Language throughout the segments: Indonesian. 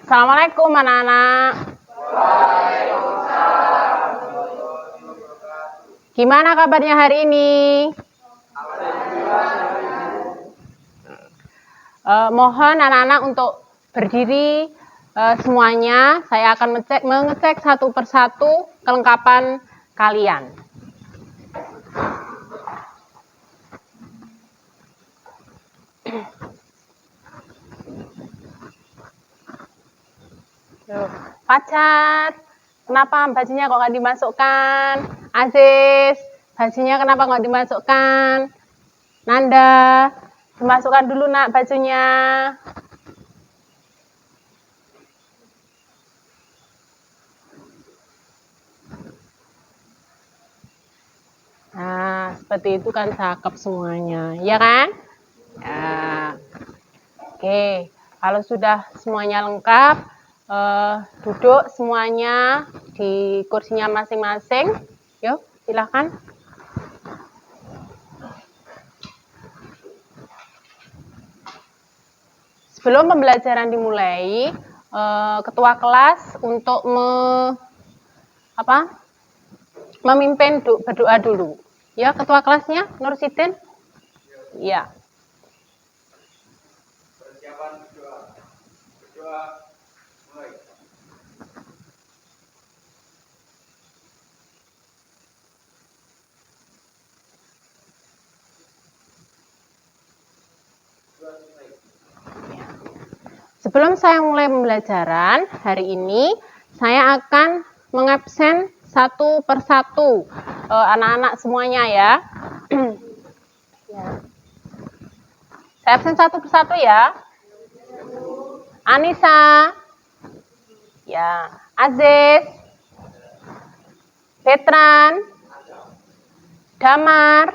Assalamualaikum anak-anak. Gimana kabarnya hari ini? Mohon anak-anak untuk berdiri semuanya. Saya akan mengecek satu persatu kelengkapan kalian. Pacat, kenapa bajunya kok nggak dimasukkan? Aziz, bajunya kenapa nggak dimasukkan? Nanda, dimasukkan dulu nak bajunya. Nah, seperti itu kan cakep semuanya, ya kan? Ya. Oke, kalau sudah semuanya lengkap, duduk semuanya di kursinya masing-masing. Yuk, silakan. Sebelum pembelajaran dimulai, ketua kelas untuk memimpin berdoa dulu. Ya, ketua kelasnya Nur Sidin. Ya. Persiapan berdoa. Berdoa mulai. Sebelum saya mulai pembelajaran hari ini, saya akan mengabsen satu persatu anak-anak semuanya ya. Saya absen satu persatu ya. Anissa, ya, Aziz, Betran, Damar,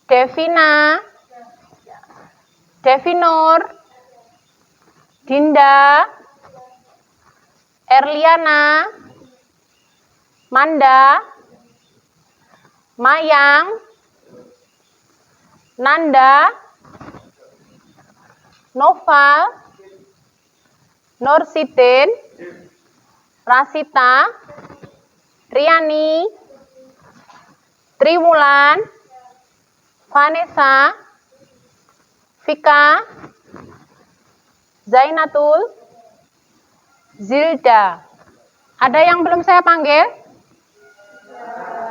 Devina, Devinur, Dinda, Erliana, Manda, Mayang, Nanda, Noval, Nur Sidin, Rasita, Riani, Triwulan, Vanessa, Vika, Zainatul, Zilda. Ada yang belum saya panggil?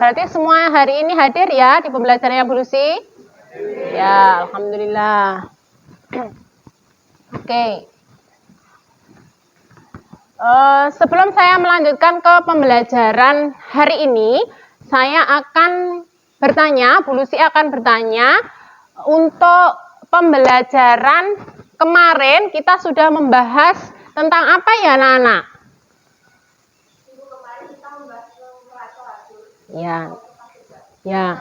Berarti semua hari ini hadir ya di pembelajaran yang berusi? Ya, alhamdulillah. Oke. Sebelum saya melanjutkan ke pembelajaran hari ini, saya akan bertanya, Bu Lucy akan bertanya, untuk pembelajaran kemarin kita sudah membahas tentang apa ya anak-anak? Minggu kemarin kita membahas operator. Ya. Ya.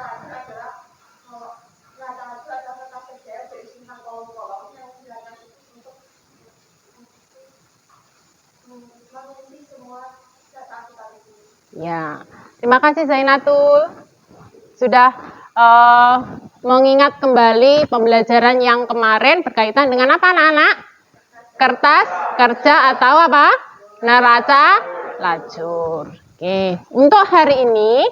Ya, terima kasih Zainatul sudah mengingat kembali pembelajaran yang kemarin berkaitan dengan apa anak-anak? Kertas kerja atau apa? Neraca lajur. Oke, untuk hari ini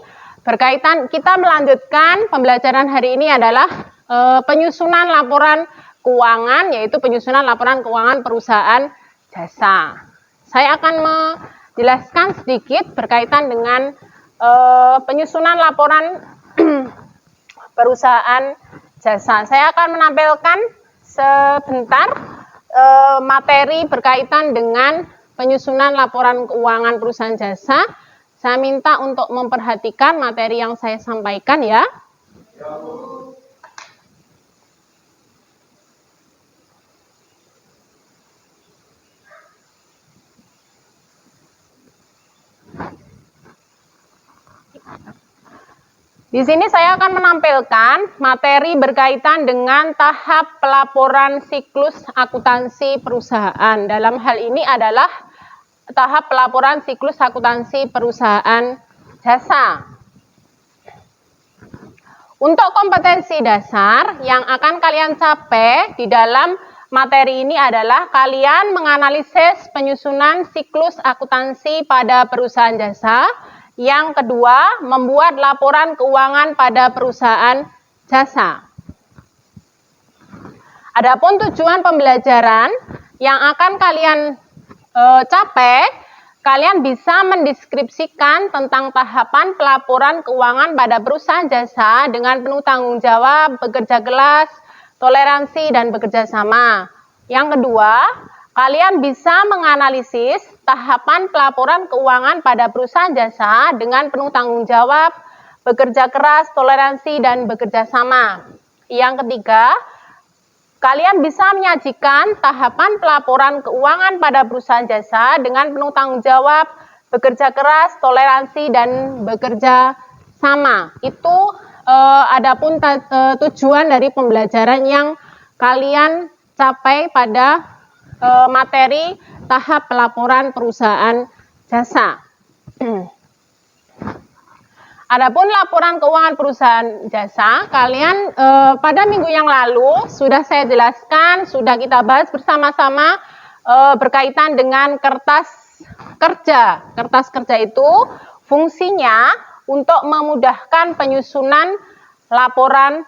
berkaitan kita melanjutkan pembelajaran hari ini adalah penyusunan laporan keuangan, yaitu penyusunan laporan keuangan perusahaan jasa. Saya akan menjelaskan sedikit berkaitan dengan penyusunan laporan perusahaan jasa. Saya akan menampilkan sebentar materi berkaitan dengan penyusunan laporan keuangan perusahaan jasa. Saya minta untuk memperhatikan materi yang saya sampaikan ya. Di sini saya akan menampilkan materi berkaitan dengan tahap pelaporan siklus akuntansi perusahaan. Dalam hal ini adalah tahap pelaporan siklus akuntansi perusahaan jasa. Untuk kompetensi dasar yang akan kalian capai di dalam materi ini adalah kalian menganalisis penyusunan siklus akuntansi pada perusahaan jasa. Yang kedua, membuat laporan keuangan pada perusahaan jasa. Adapun tujuan pembelajaran yang akan kalian capai, kalian bisa mendeskripsikan tentang tahapan pelaporan keuangan pada perusahaan jasa dengan penuh tanggung jawab, bekerja keras, toleransi, dan bekerja sama. Yang kedua, kalian bisa menganalisis tahapan pelaporan keuangan pada perusahaan jasa dengan penuh tanggung jawab, bekerja keras, toleransi, dan bekerja sama. Yang ketiga, kalian bisa menyajikan tahapan pelaporan keuangan pada perusahaan jasa dengan penuh tanggung jawab, bekerja keras, toleransi, dan bekerja sama. Itu adapun tujuan dari pembelajaran yang kalian capai pada materi tahap pelaporan perusahaan jasa. Adapun laporan keuangan perusahaan jasa, kalian pada minggu yang lalu sudah saya jelaskan, sudah kita bahas bersama-sama berkaitan dengan kertas kerja. Kertas kerja itu fungsinya untuk memudahkan penyusunan laporan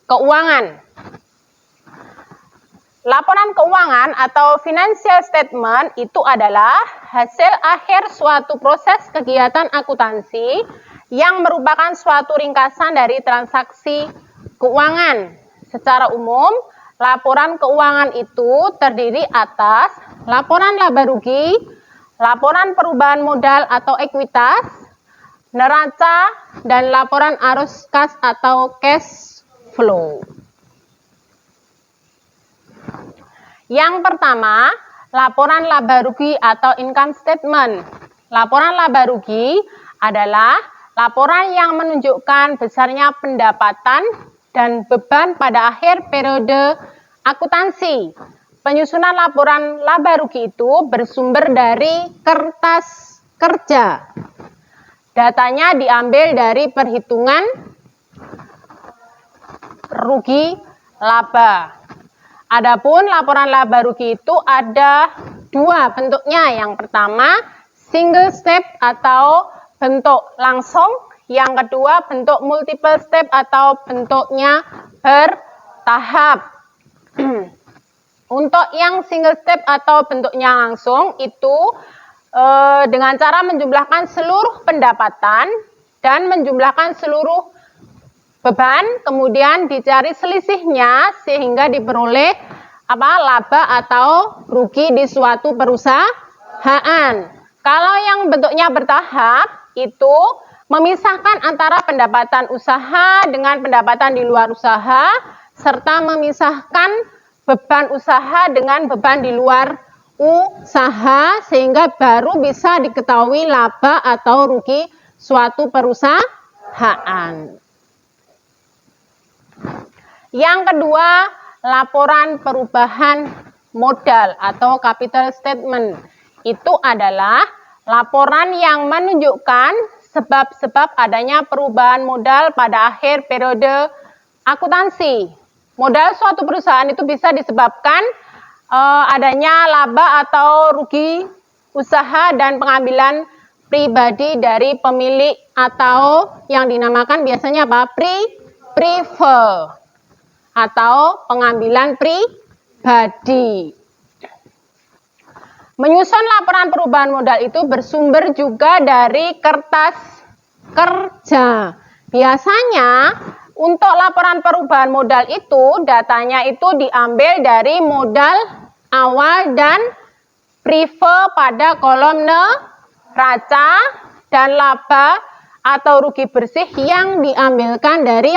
keuangan. Laporan keuangan atau financial statement itu adalah hasil akhir suatu proses kegiatan akuntansi yang merupakan suatu ringkasan dari transaksi keuangan. Secara umum, laporan keuangan itu terdiri atas laporan laba rugi, laporan perubahan modal atau ekuitas, neraca, dan laporan arus kas atau cash flow. Yang pertama, laporan laba rugi atau income statement. Laporan laba rugi adalah laporan yang menunjukkan besarnya pendapatan dan beban pada akhir periode akuntansi. Penyusunan laporan laba rugi itu bersumber dari kertas kerja. Datanya diambil dari perhitungan rugi laba. Adapun laporan laba rugi itu ada dua bentuknya. Yang pertama, single step atau bentuk langsung, yang kedua bentuk multiple step atau bentuknya bertahap. Untuk yang single step atau bentuknya langsung itu dengan cara menjumlahkan seluruh pendapatan dan menjumlahkan seluruh beban, kemudian dicari selisihnya sehingga diperoleh laba atau rugi di suatu perusahaan. Kalau yang bentuknya bertahap itu memisahkan antara pendapatan usaha dengan pendapatan di luar usaha, serta memisahkan beban usaha dengan beban di luar usaha, sehingga baru bisa diketahui laba atau rugi suatu perusahaan. Yang kedua, laporan perubahan modal atau capital statement. Itu adalah laporan yang menunjukkan sebab-sebab adanya perubahan modal pada akhir periode akuntansi. Modal suatu perusahaan itu bisa disebabkan adanya laba atau rugi usaha dan pengambilan pribadi dari pemilik atau yang dinamakan biasanya prefer atau pengambilan pribadi. Menyusun laporan perubahan modal itu bersumber juga dari kertas kerja. Biasanya untuk laporan perubahan modal itu datanya itu diambil dari modal awal dan prefer pada kolom neraca dan laba atau rugi bersih yang diambilkan dari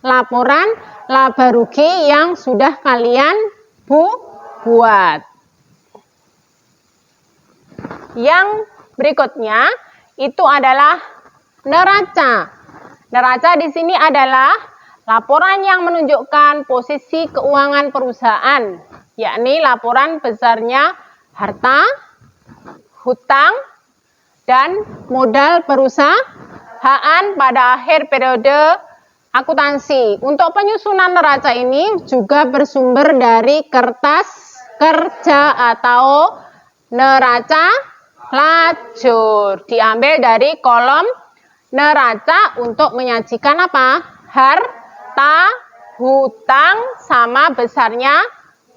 laporan laba rugi yang sudah kalian buat. Yang berikutnya itu adalah neraca. Neraca di sini adalah laporan yang menunjukkan posisi keuangan perusahaan, yakni laporan besarnya harta, hutang, dan modal perusahaan pada akhir periode akuntansi. Untuk penyusunan neraca ini juga bersumber dari kertas kerja atau neraca lajur. Diambil dari kolom neraca untuk menyajikan apa? Harta, hutang, sama besarnya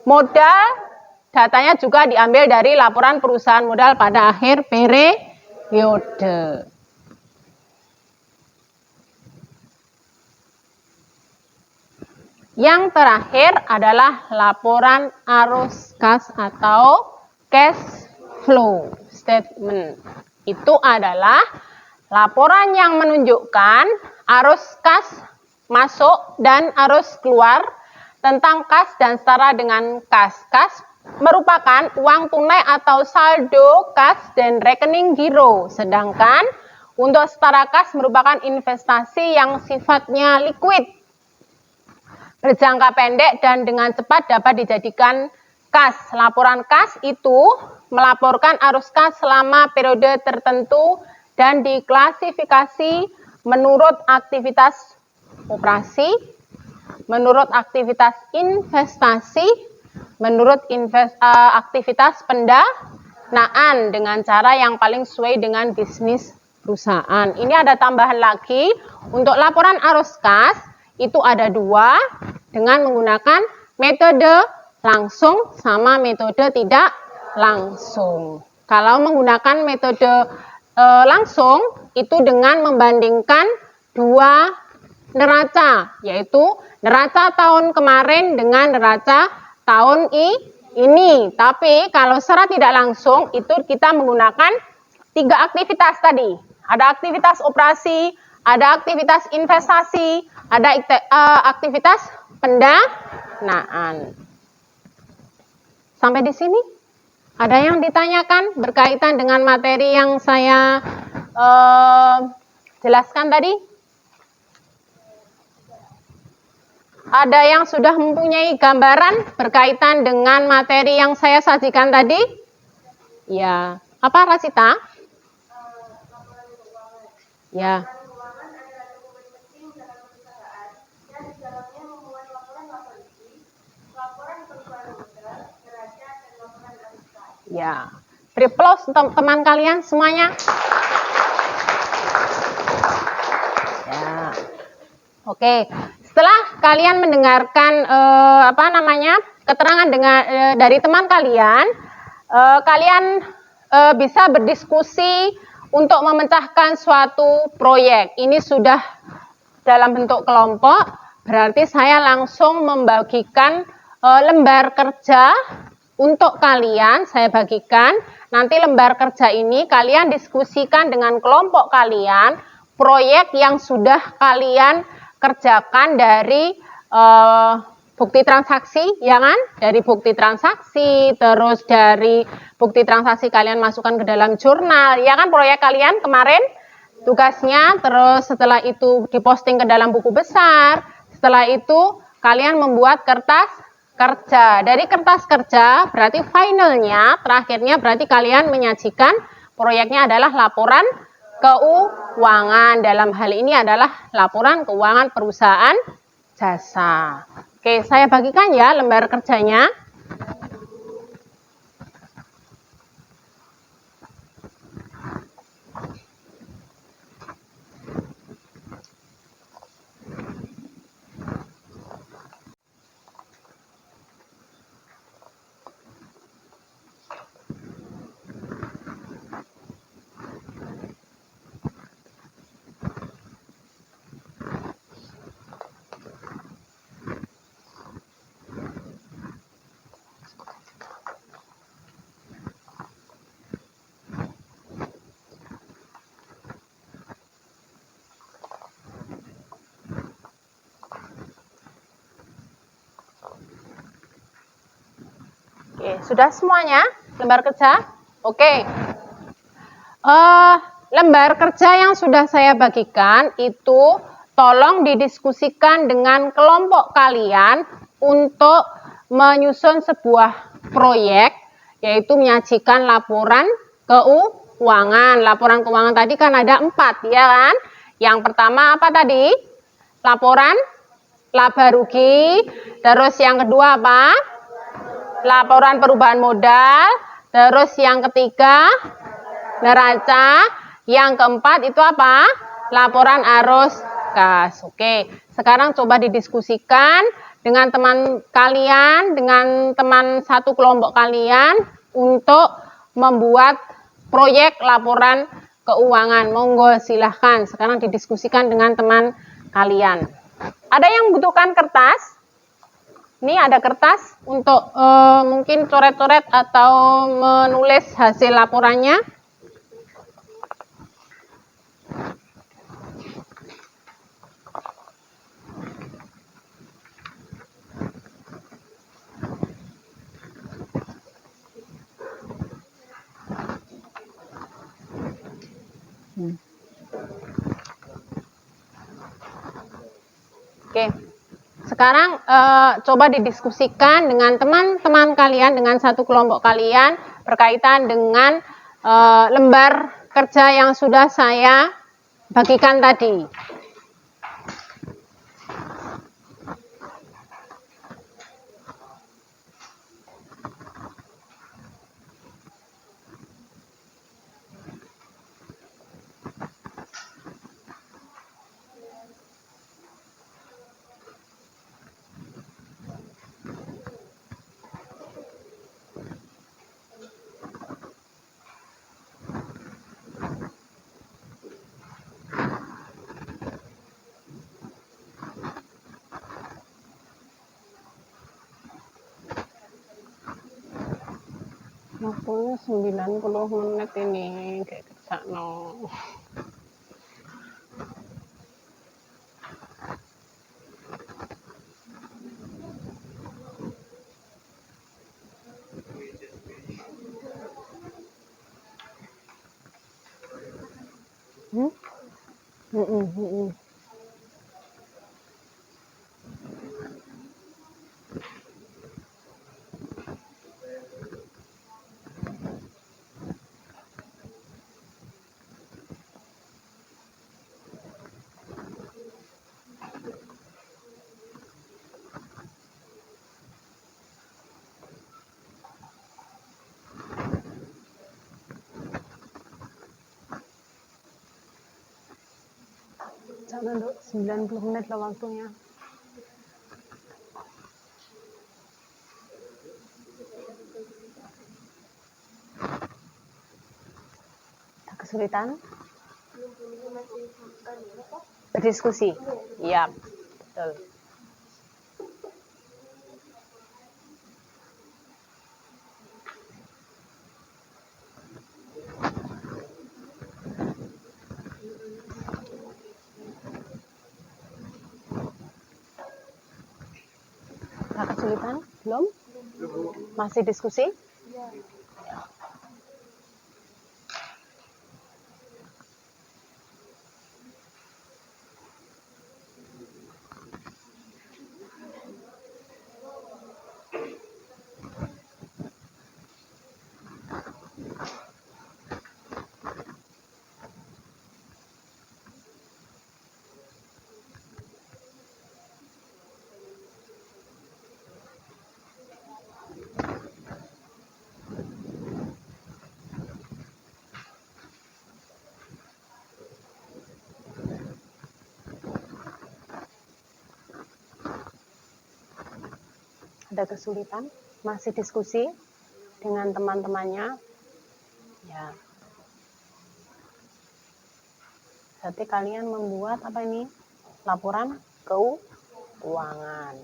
modal. Datanya juga diambil dari laporan perusahaan modal pada akhir periode. Yang terakhir adalah laporan arus kas atau cash flow statement. Itu adalah laporan yang menunjukkan arus kas masuk dan arus keluar tentang kas dan setara dengan kas. Kas merupakan uang tunai atau saldo kas dan rekening giro. Sedangkan untuk setara kas merupakan investasi yang sifatnya liquid, berjangka pendek dan dengan cepat dapat dijadikan kas. Laporan kas itu melaporkan arus kas selama periode tertentu dan diklasifikasi menurut aktivitas operasi, menurut aktivitas investasi, menurut aktivitas pendanaan dengan cara yang paling sesuai dengan bisnis perusahaan. Ini ada tambahan lagi untuk laporan arus kas. Itu ada 2 dengan menggunakan metode langsung sama metode tidak langsung. Kalau menggunakan metode langsung itu dengan membandingkan 2 neraca, yaitu neraca tahun kemarin dengan neraca tahun ini. Tapi kalau secara tidak langsung itu kita menggunakan 3 aktivitas tadi. Ada aktivitas operasi, ada aktivitas investasi, ada aktivitas pendanaan. Sampai di sini ada yang ditanyakan berkaitan dengan materi yang saya jelaskan tadi? Ada yang sudah mempunyai gambaran berkaitan dengan materi yang saya sajikan tadi? Ya, apa Rasita? Ya. Keuangan adalah dokumen penting dalam perusahaan dan di dalamnya memuat laporan laba bersih, laporan perubahan modal, neraca, dan laporan arus kas. Ya. Beri plus teman kalian semuanya. Ya. Oke. Setelah kalian mendengarkan keterangan dari teman kalian, kalian bisa berdiskusi untuk memecahkan suatu proyek. Ini sudah dalam bentuk kelompok, berarti saya langsung membagikan lembar kerja untuk kalian, saya bagikan. Nanti lembar kerja ini kalian diskusikan dengan kelompok kalian, proyek yang sudah kalian kerjakan dari bukti transaksi, ya kan? Dari bukti transaksi, terus dari bukti transaksi kalian masukkan ke dalam jurnal, ya kan? Proyek kalian kemarin tugasnya, terus setelah itu diposting ke dalam buku besar, setelah itu kalian membuat kertas kerja. Dari kertas kerja berarti finalnya, terakhirnya berarti kalian menyajikan proyeknya adalah laporan keuangan. Dalam hal ini adalah laporan keuangan perusahaan jasa. Oke, saya bagikan ya lembar kerjanya. Oke, sudah semuanya lembar kerja? Oke. Lembar kerja yang sudah saya bagikan itu tolong didiskusikan dengan kelompok kalian untuk menyusun sebuah proyek, yaitu menyajikan laporan keuangan. Laporan keuangan tadi kan ada 4, ya kan? Yang pertama apa tadi? laporan laba rugi. Terus yang kedua apa? Laporan perubahan modal. Terus yang ketiga neraca. Yang keempat itu apa? Laporan arus kas. Oke, sekarang coba didiskusikan dengan teman kalian, dengan teman satu kelompok kalian untuk membuat proyek laporan keuangan. Monggo silahkan sekarang didiskusikan dengan teman kalian. Ada yang membutuhkan kertas? Ini ada kertas untuk mungkin coret-coret atau menulis hasil laporannya. Oke, sekarang coba didiskusikan dengan teman-teman kalian, dengan satu kelompok kalian berkaitan dengan lembar kerja yang sudah saya bagikan tadi. Waktunya 90 menit ini kayak kerja no. Jangan 90 menit lah waktunya. Ada kesulitan? Berdiskusi? Iya, betul. Ada kesulitan? Belum? Masih diskusi? Ada kesulitan? Masih diskusi dengan teman-temannya? Ya. Berarti kalian membuat apa ini? Laporan keuangan.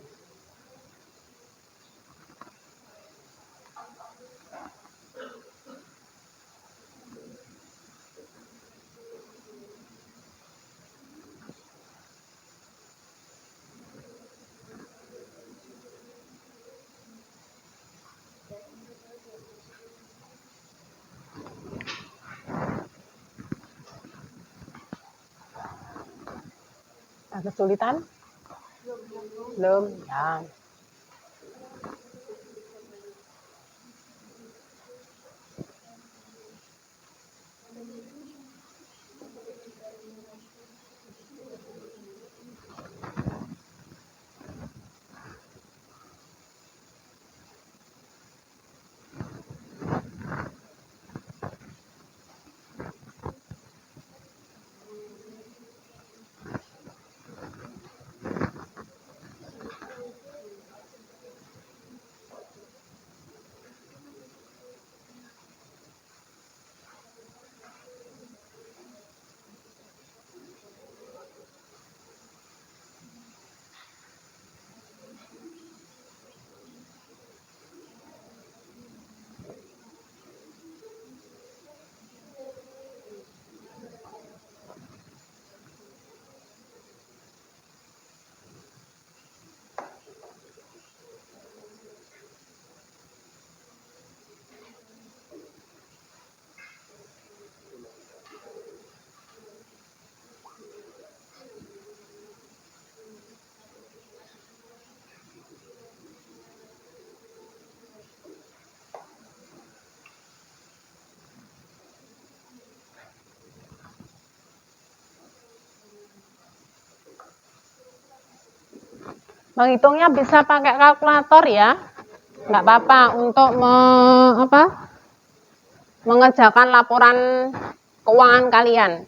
Ada kesulitan? Belum. Ya. Menghitungnya bisa pakai kalkulator ya. Nggak apa-apa untuk mengerjakan laporan keuangan kalian.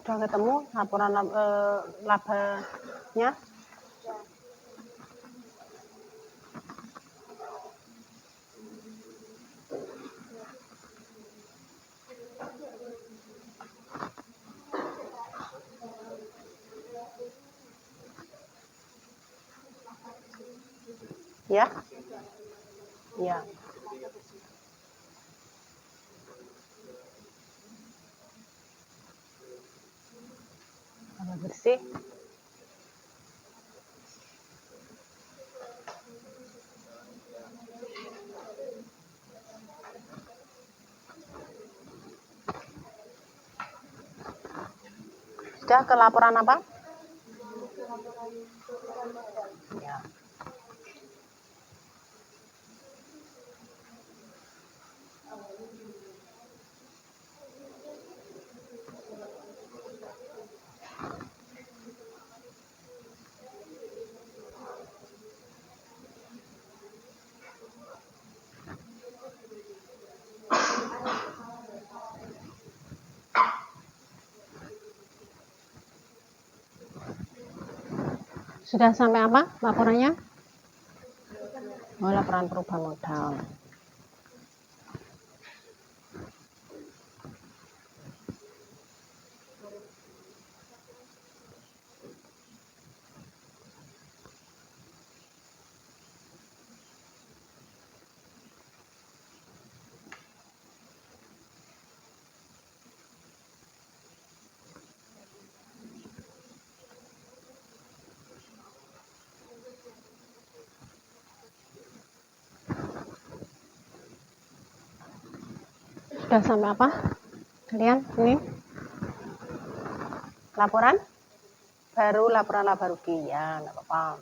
Sudah ketemu laporan labanya? Ya? Ya. Tambah bersih. Sudah ke laporan apa? Ya. Sudah sampai apa laporannya? Oh, laporan perubahan modal. Sudah sampai apa? Kalian ini laporan baru, laporan laba rugi ya, nggak apa-apa.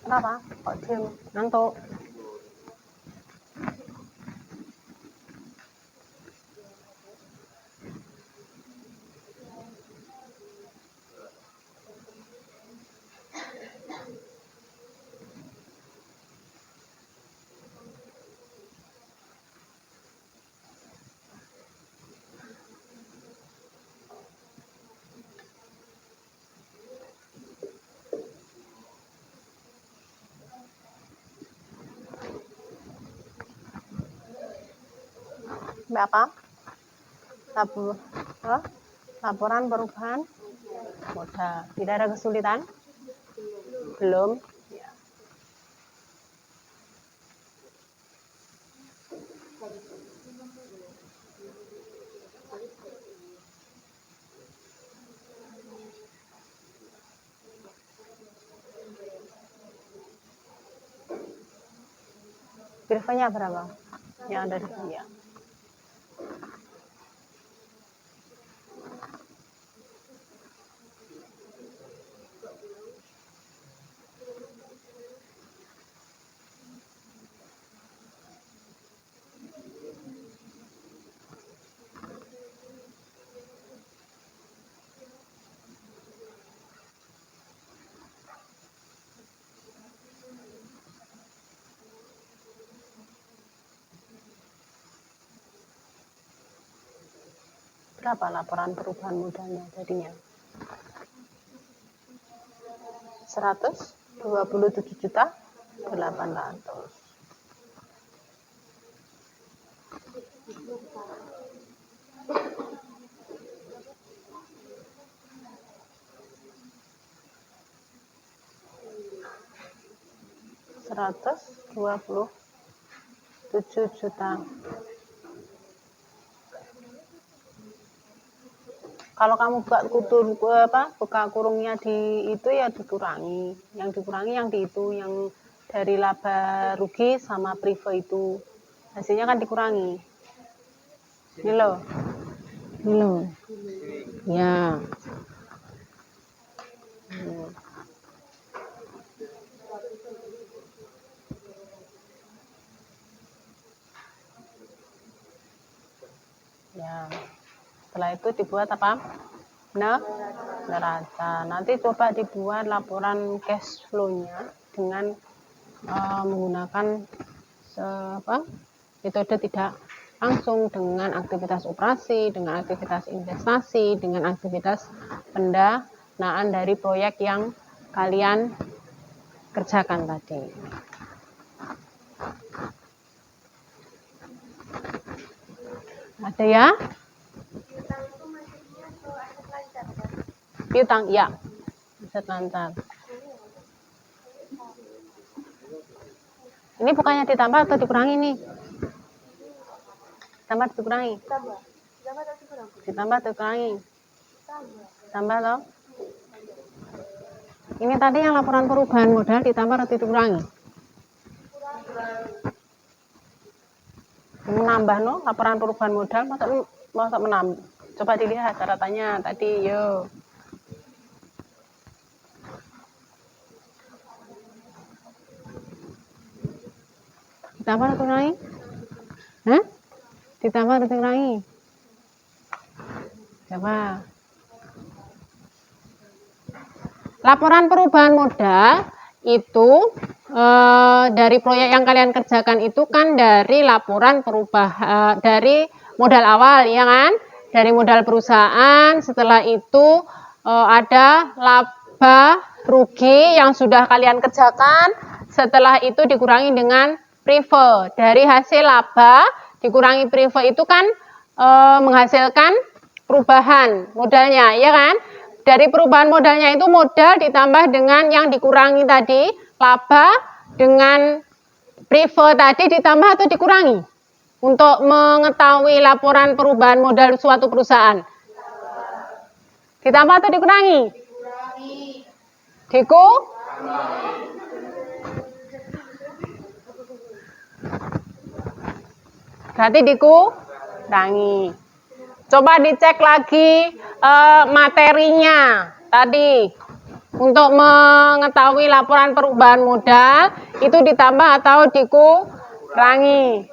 Kenapa? Kok diem? Ngantuk? Apa? Laporan perubahan modal. Tidak ada kesulitan? Belum. Ya. Biasanya berapa? Yang ada di sini ya. berapa laporan perubahan modalnya jadinya? 127.800.000. Rp127.000.000. Kalau kamu buka kurungnya di itu ya dikurangi. Yang dikurangi yang di itu, yang dari laba rugi sama prive itu. Hasilnya kan dikurangi. Ini loh. Ini loh. Ya. Ya. Setelah itu dibuat apa? Neraca. Nanti coba dibuat laporan cash flow-nya dengan menggunakan metode tidak langsung, dengan aktivitas operasi, dengan aktivitas investasi, dengan aktivitas pendanaan dari proyek yang kalian kerjakan tadi. Ada ya? Piutang, ya. Aset lancar. Ini bukannya ditambah atau dikurangi nih? Tambah atau dikurangi? Ditambah atau dikurangi? Tambah loh. Ini tadi yang laporan perubahan modal ditambah atau dikurangi? Menambah no, laporan perubahan modal masa menambah. Coba dilihat catatannya tadi, yo. Ditambah atau dikurangi? Hah? Ditambah atau dikurangi? Coba. Laporan perubahan modal itu dari proyek yang kalian kerjakan itu kan dari laporan perubahan dari modal awal, ya kan? Dari modal perusahaan. Setelah itu ada laba rugi yang sudah kalian kerjakan. Setelah itu dikurangi dengan prive. Dari hasil laba dikurangi prive itu kan menghasilkan perubahan modalnya, ya kan? Dari perubahan modalnya itu modal ditambah dengan yang dikurangi tadi, laba dengan prive tadi ditambah atau dikurangi? Untuk mengetahui laporan perubahan modal suatu perusahaan. Ditambah atau dikurangi? Berarti dikurangi. Coba dicek lagi materinya tadi. Untuk mengetahui laporan perubahan modal itu ditambah atau dikurangi?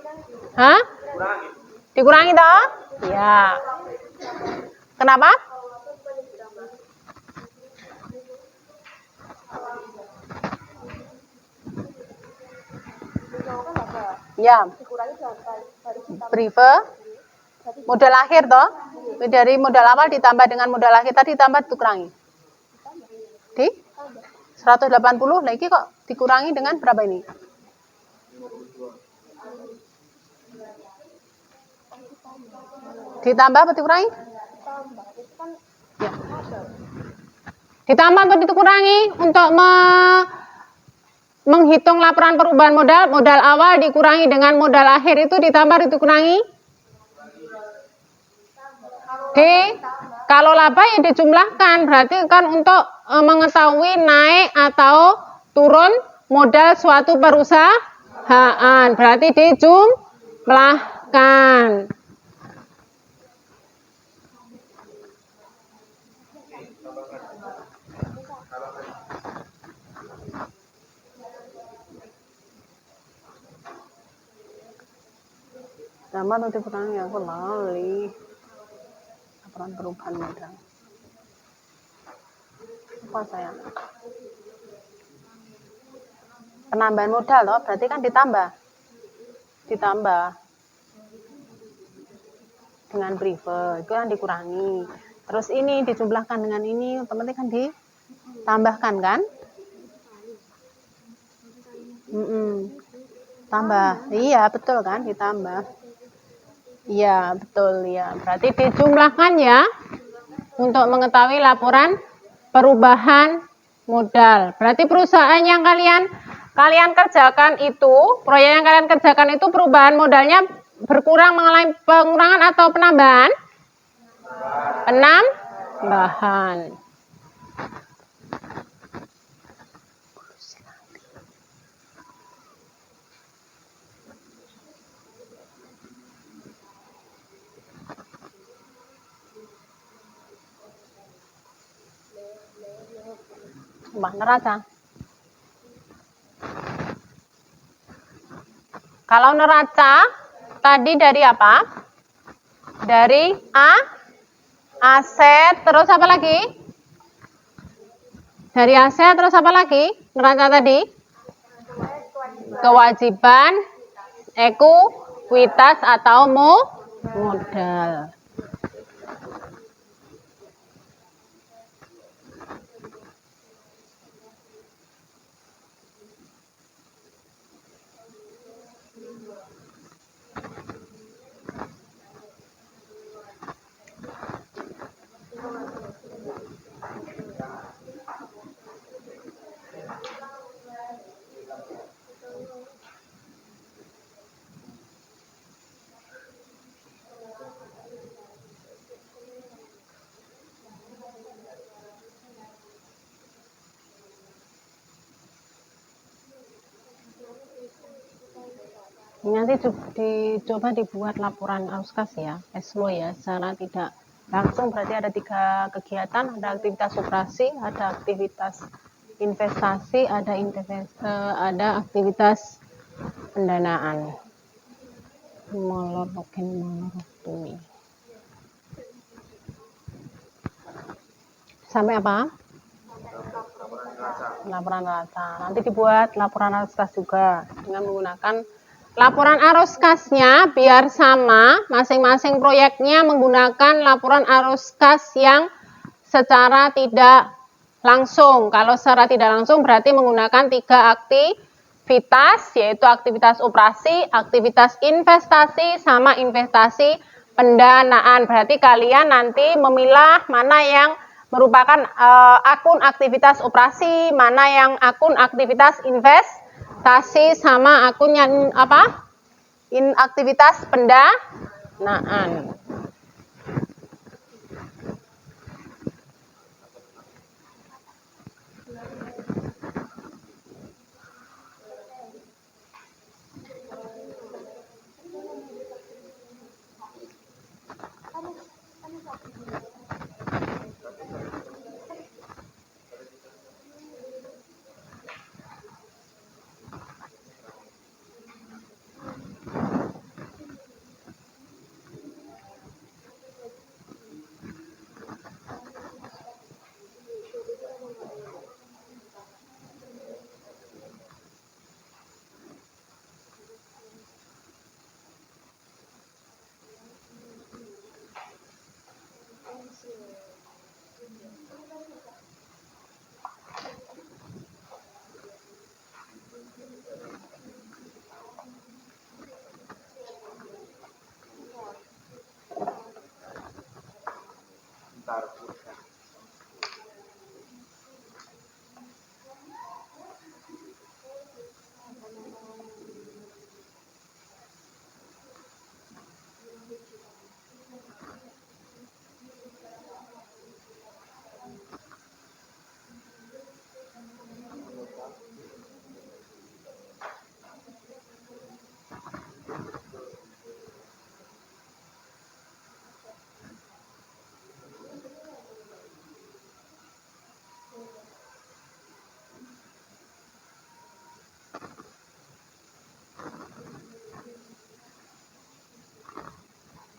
Hah? Dikurangi toh? Ya. Kenapa? Ya. Prive modal akhir toh? Dari modal awal ditambah dengan modal akhir tadi ditambah dikurangi. Di 180 lagi kok dikurangi dengan berapa ini? Ditambah atau dikurangi? Ya. Ditambah atau dikurangi untuk menghitung laporan perubahan modal awal dikurangi dengan modal akhir itu ditambah atau dikurangi? Kalau laba ya dijumlahkan, berarti kan untuk mengetahui naik atau turun modal suatu perusahaan, berarti dijumlahkan. Tambah atau dikurangi? Aku lali. Laporan perubahan modal. Apa saya? Penambahan modal loh, berarti kan ditambah. dengan prive, itu kan dikurangi. Terus ini dijumlahkan dengan ini, otomatis kan ditambahkan kan? Tambah, iya betul kan, ditambah. Iya betul ya, berarti dijumlahkan ya untuk mengetahui laporan perubahan modal. Berarti perusahaan yang kalian kerjakan itu, proyek yang kalian kerjakan itu perubahan modalnya berkurang, mengalami pengurangan atau penambahan? Penambahan. Mbak neraca. Kalau neraca tadi dari apa? Dari aset, terus apa lagi? Dari aset, terus apa lagi? Neraca tadi? Kewajiban, ekuitas atau modal. Nanti dicoba dibuat laporan arus kas ya, eslo ya, secara tidak langsung. Berarti ada 3 kegiatan, ada aktivitas operasi, ada aktivitas investasi, ada aktivitas pendanaan. Molor tuni. Sampai apa? Laporan neraca. Nanti dibuat laporan arus kas juga dengan menggunakan laporan arus kasnya biar sama, masing-masing proyeknya menggunakan laporan arus kas yang secara tidak langsung. Kalau secara tidak langsung berarti menggunakan 3 aktivitas, yaitu aktivitas operasi, aktivitas investasi, sama investasi pendanaan. Berarti kalian nanti memilah mana yang merupakan akun aktivitas operasi, mana yang akun aktivitas investasi, sama akun yang apa? Aktivitas pendanaan.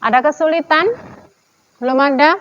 Ada kesulitan? Belum ada?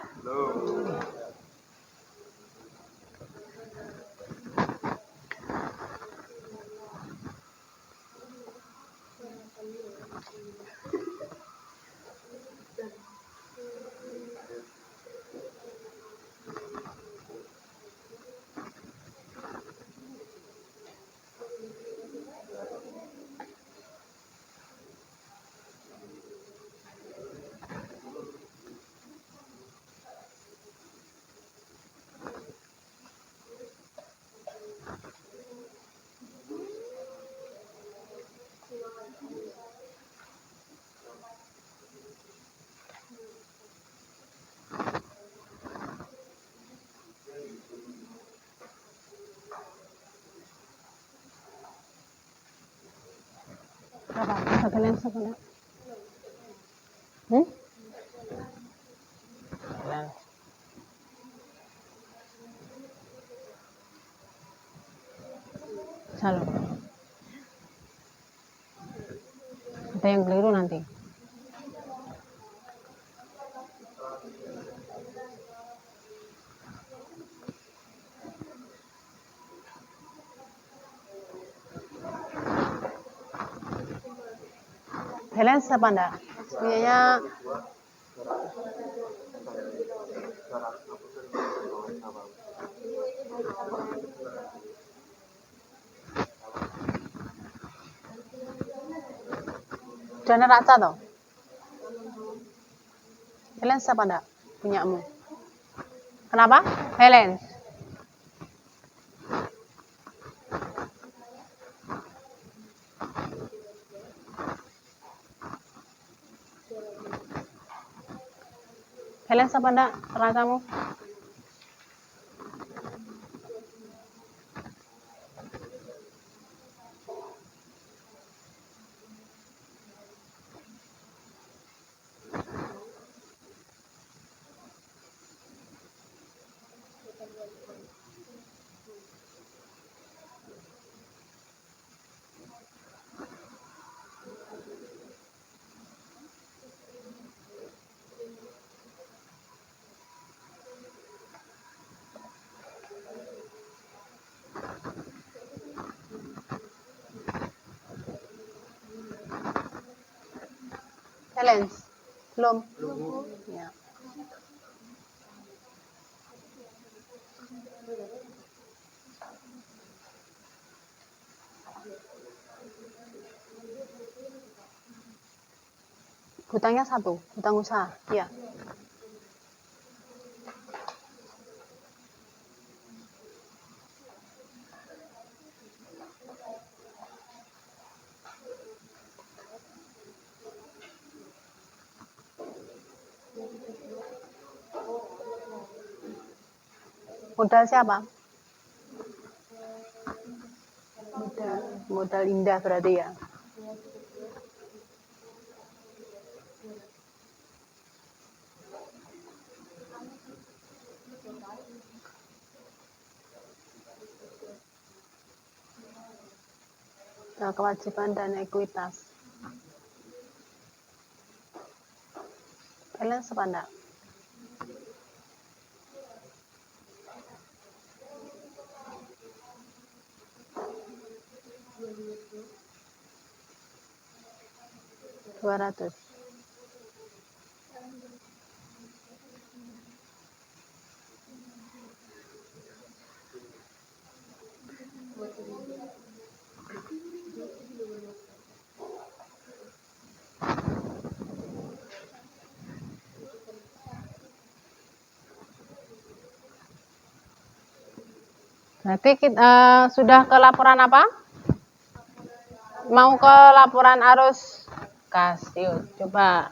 Pakai lensa apa enggak? Hmm? Lens. Salah. Ada yang keliru nanti. Lens apa enggak? Punyanya Dana Raca toh? Lens apa enggak? Punyamu. Kenapa? Lens. Lens apa enggak? Racamu? Lens. Belum. Ya. Hutangnya 1, hutang usaha. Iya. Modal siapa? Modal Indah berarti ya. Nah, kewajiban dan ekuitas. Kalian sepandak? $200. Berarti kita sudah ke laporan apa? Mau ke laporan arus kas. Yuk, coba.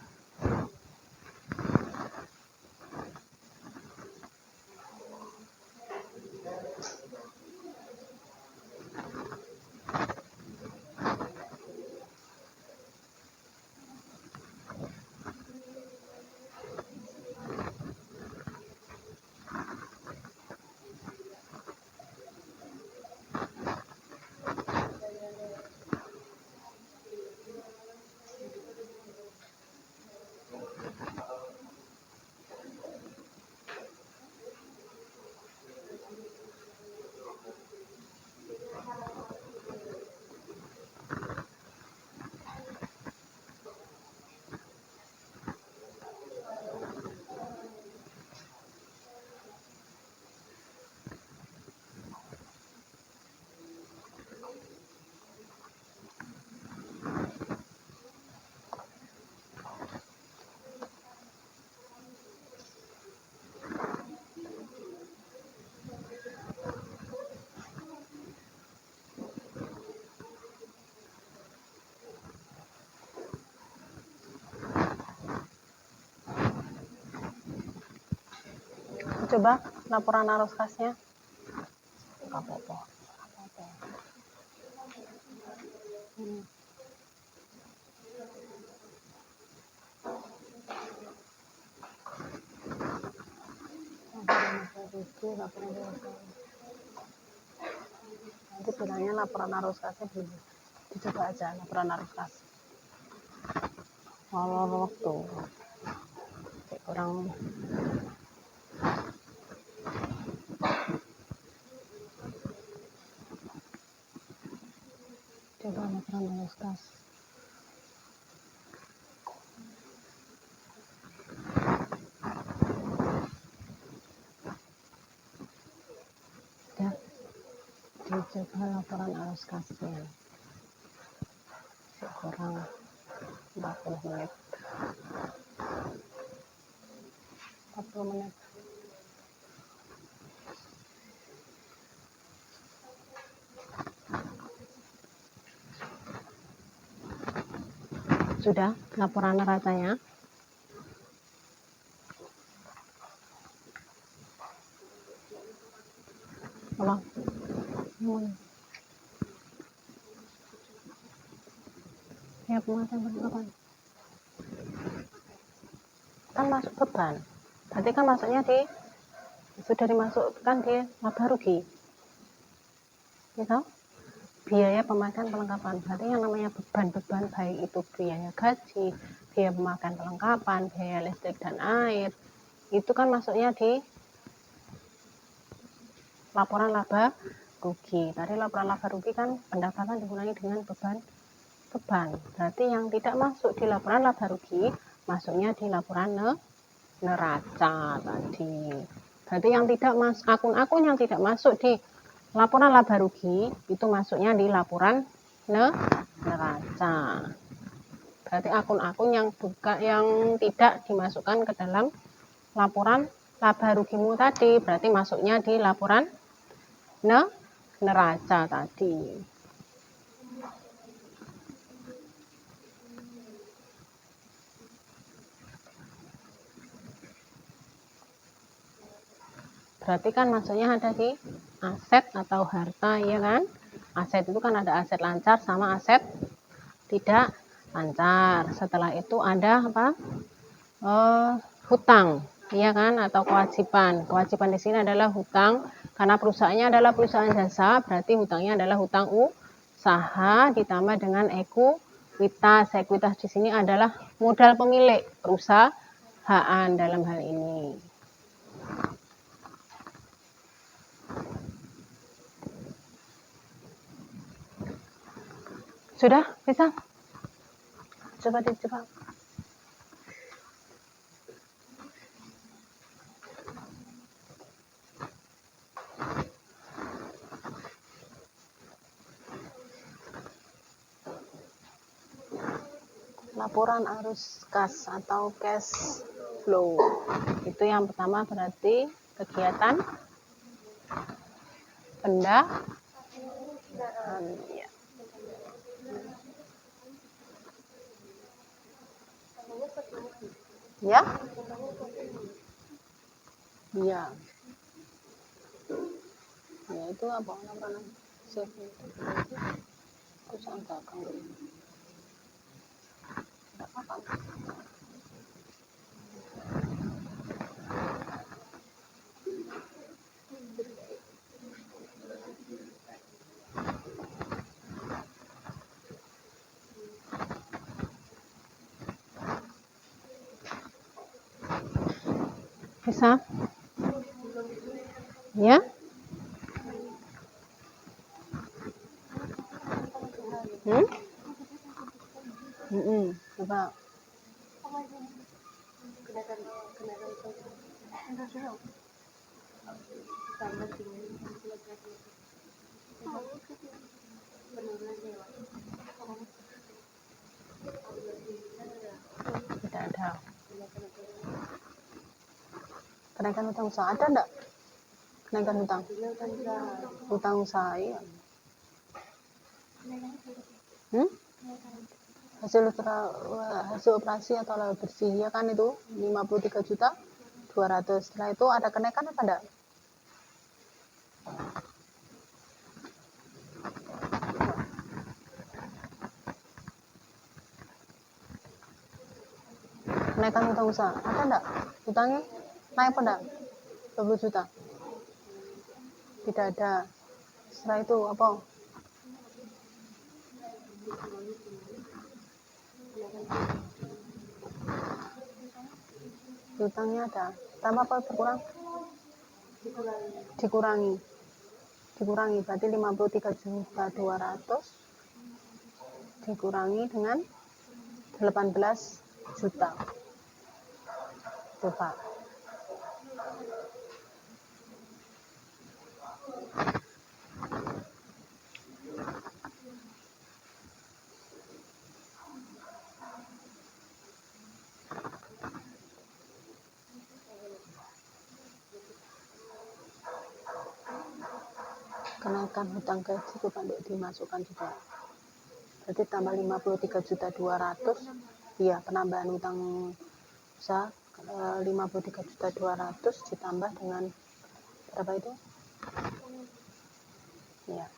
Coba laporan arus kasnya. Apa-apa. Itu laporan arus kas. Nanti bilangnya laporan arus kasnya belum. Dicoba aja laporan arus kas. Kalau waktu kurang coba laporan arus kas. Ya, dicoba laporan arus kasnya. Kurang 40 menit. 40 menit. Sudah laporan neracanya? Apa? Ya, pemakaian perlengkapan. Kan masuk beban. Berarti kan masuknya sudah dimasukkan di laba rugi. Ya tahu? Biaya pemakaian perlengkapan. Berarti yang namanya beban-beban baik itu biaya gaji, biaya pemakaian perlengkapan, biaya listrik dan air, itu kan masuknya di laporan laba rugi. Tadi laporan laba rugi kan pendapatan dikurangi dengan beban. Berarti yang tidak masuk di laporan laba rugi masuknya di laporan neraca tadi. Berarti yang tidak akun-akun yang tidak masuk di laporan laba rugi itu masuknya di laporan neraca. Berarti akun-akun yang tidak dimasukkan ke dalam laporan laba rugimu tadi berarti masuknya di laporan neraca tadi. Berarti kan maksudnya ada di aset atau harta, ya kan? Aset itu kan ada aset lancar sama aset tidak lancar. Setelah itu ada apa? Hutang, ya kan? Atau kewajiban. Kewajiban di sini adalah hutang karena perusahaannya adalah perusahaan jasa, berarti hutangnya adalah hutang usaha ditambah dengan ekuitas. Ekuitas di sini adalah modal pemilik perusahaan dalam hal ini. Sudah bisa? Coba dicoba. Laporan arus kas atau cash flow. Itu yang pertama berarti kegiatan pendapatan. Ya. Ya? Iya. Ya itu apa namanya? Save itu. Terus angkakan dulu. Enggak apa-apa. Bisa? Ya? Coba. Tidak ada. Kenaikan hutang usaha ada enggak? Kenaikan hutang usaha, iya. Hasil operasi atau laba bersih ya kan itu 53.200.000. Setelah itu ada kenaikan apa enggak? Kenaikan hutang usaha ada enggak? Hutangnya naik apa enggak? 20 juta. Tidak ada. Setelah itu apa? Hutangnya ada. Tambah apa berkurang? Dikurangi. Dikurangi berarti 53.200.000 dikurangi dengan 18 juta. Tuh, Pak. Kenaikan hutang gaji itu Pak dimasukkan juga. Berarti tambah 53.200.000. Iya, penambahan hutang usaha 53.200.000 ditambah dengan berapa itu? Iya.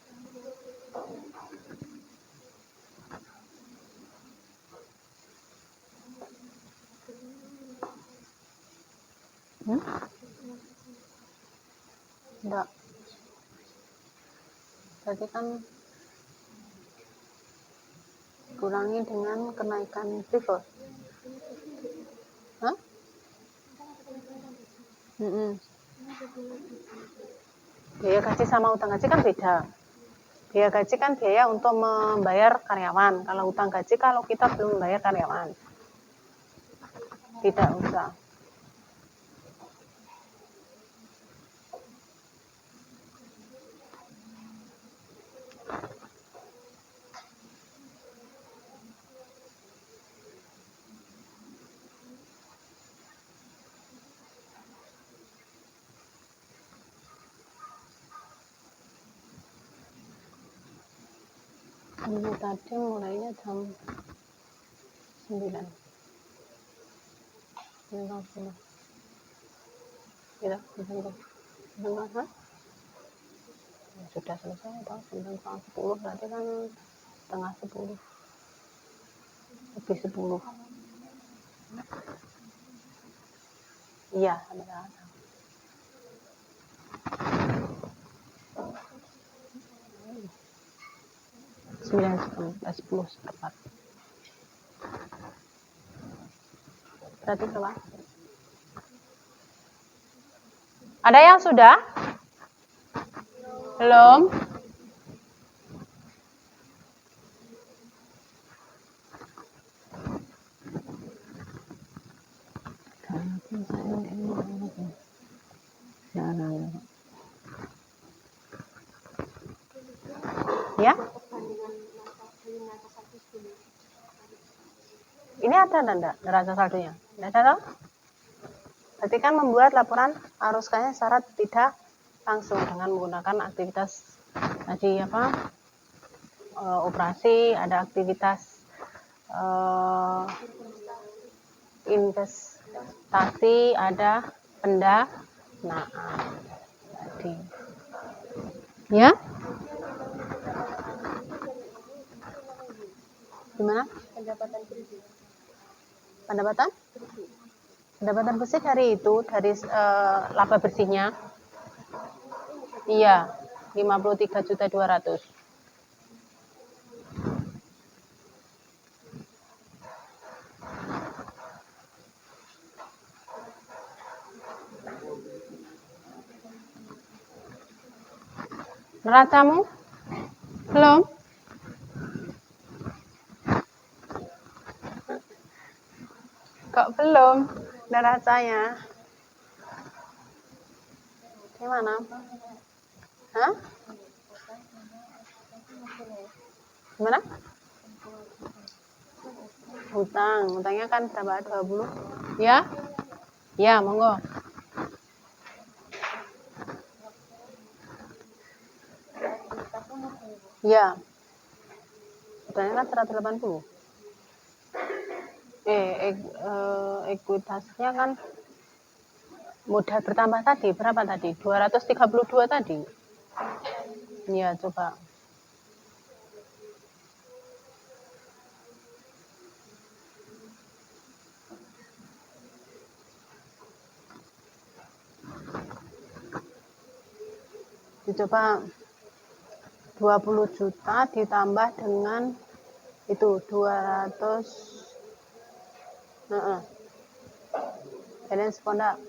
Enggak. Berarti kan kurangi dengan kenaikan privat. Hah? Biaya gaji sama utang gaji kan beda. Biaya gaji kan biaya untuk membayar karyawan. Kalau utang gaji kalau kita belum membayar karyawan. Tidak usah. Ini tadi mulainya jam 9. 9.10. Tidak, 9. Hah? Sudah selesai toh, 9.10 berarti kan setengah 10. Lebih 10. Iya, ada. 10 seperempat. Berarti berapa? Ada yang sudah? Belum? Ya? Ini ada enggak neraca saldonya? Enggak ada toh? Berarti kan membuat laporan arus kasnya secara tidak langsung dengan menggunakan aktivitas tadi apa? Operasi, ada aktivitas investasi, ada pendanaan tadi. Ya? Gimana? Pendapatan? Pendapatan bersih dari itu, dari laba bersihnya. Iya, 53.200.000. Neracamu? Belum? Kok belum neracanya? Gimana? Hah? Gimana? Hutangnya kan berapa? 20? Ya? Ya, monggo. Ya. Hutangnya kan 180. Ekuitasnya kan modal bertambah tadi, berapa tadi? 232 tadi. Ya, coba. Dicoba 20 juta ditambah dengan itu 200. Kalian sekondak.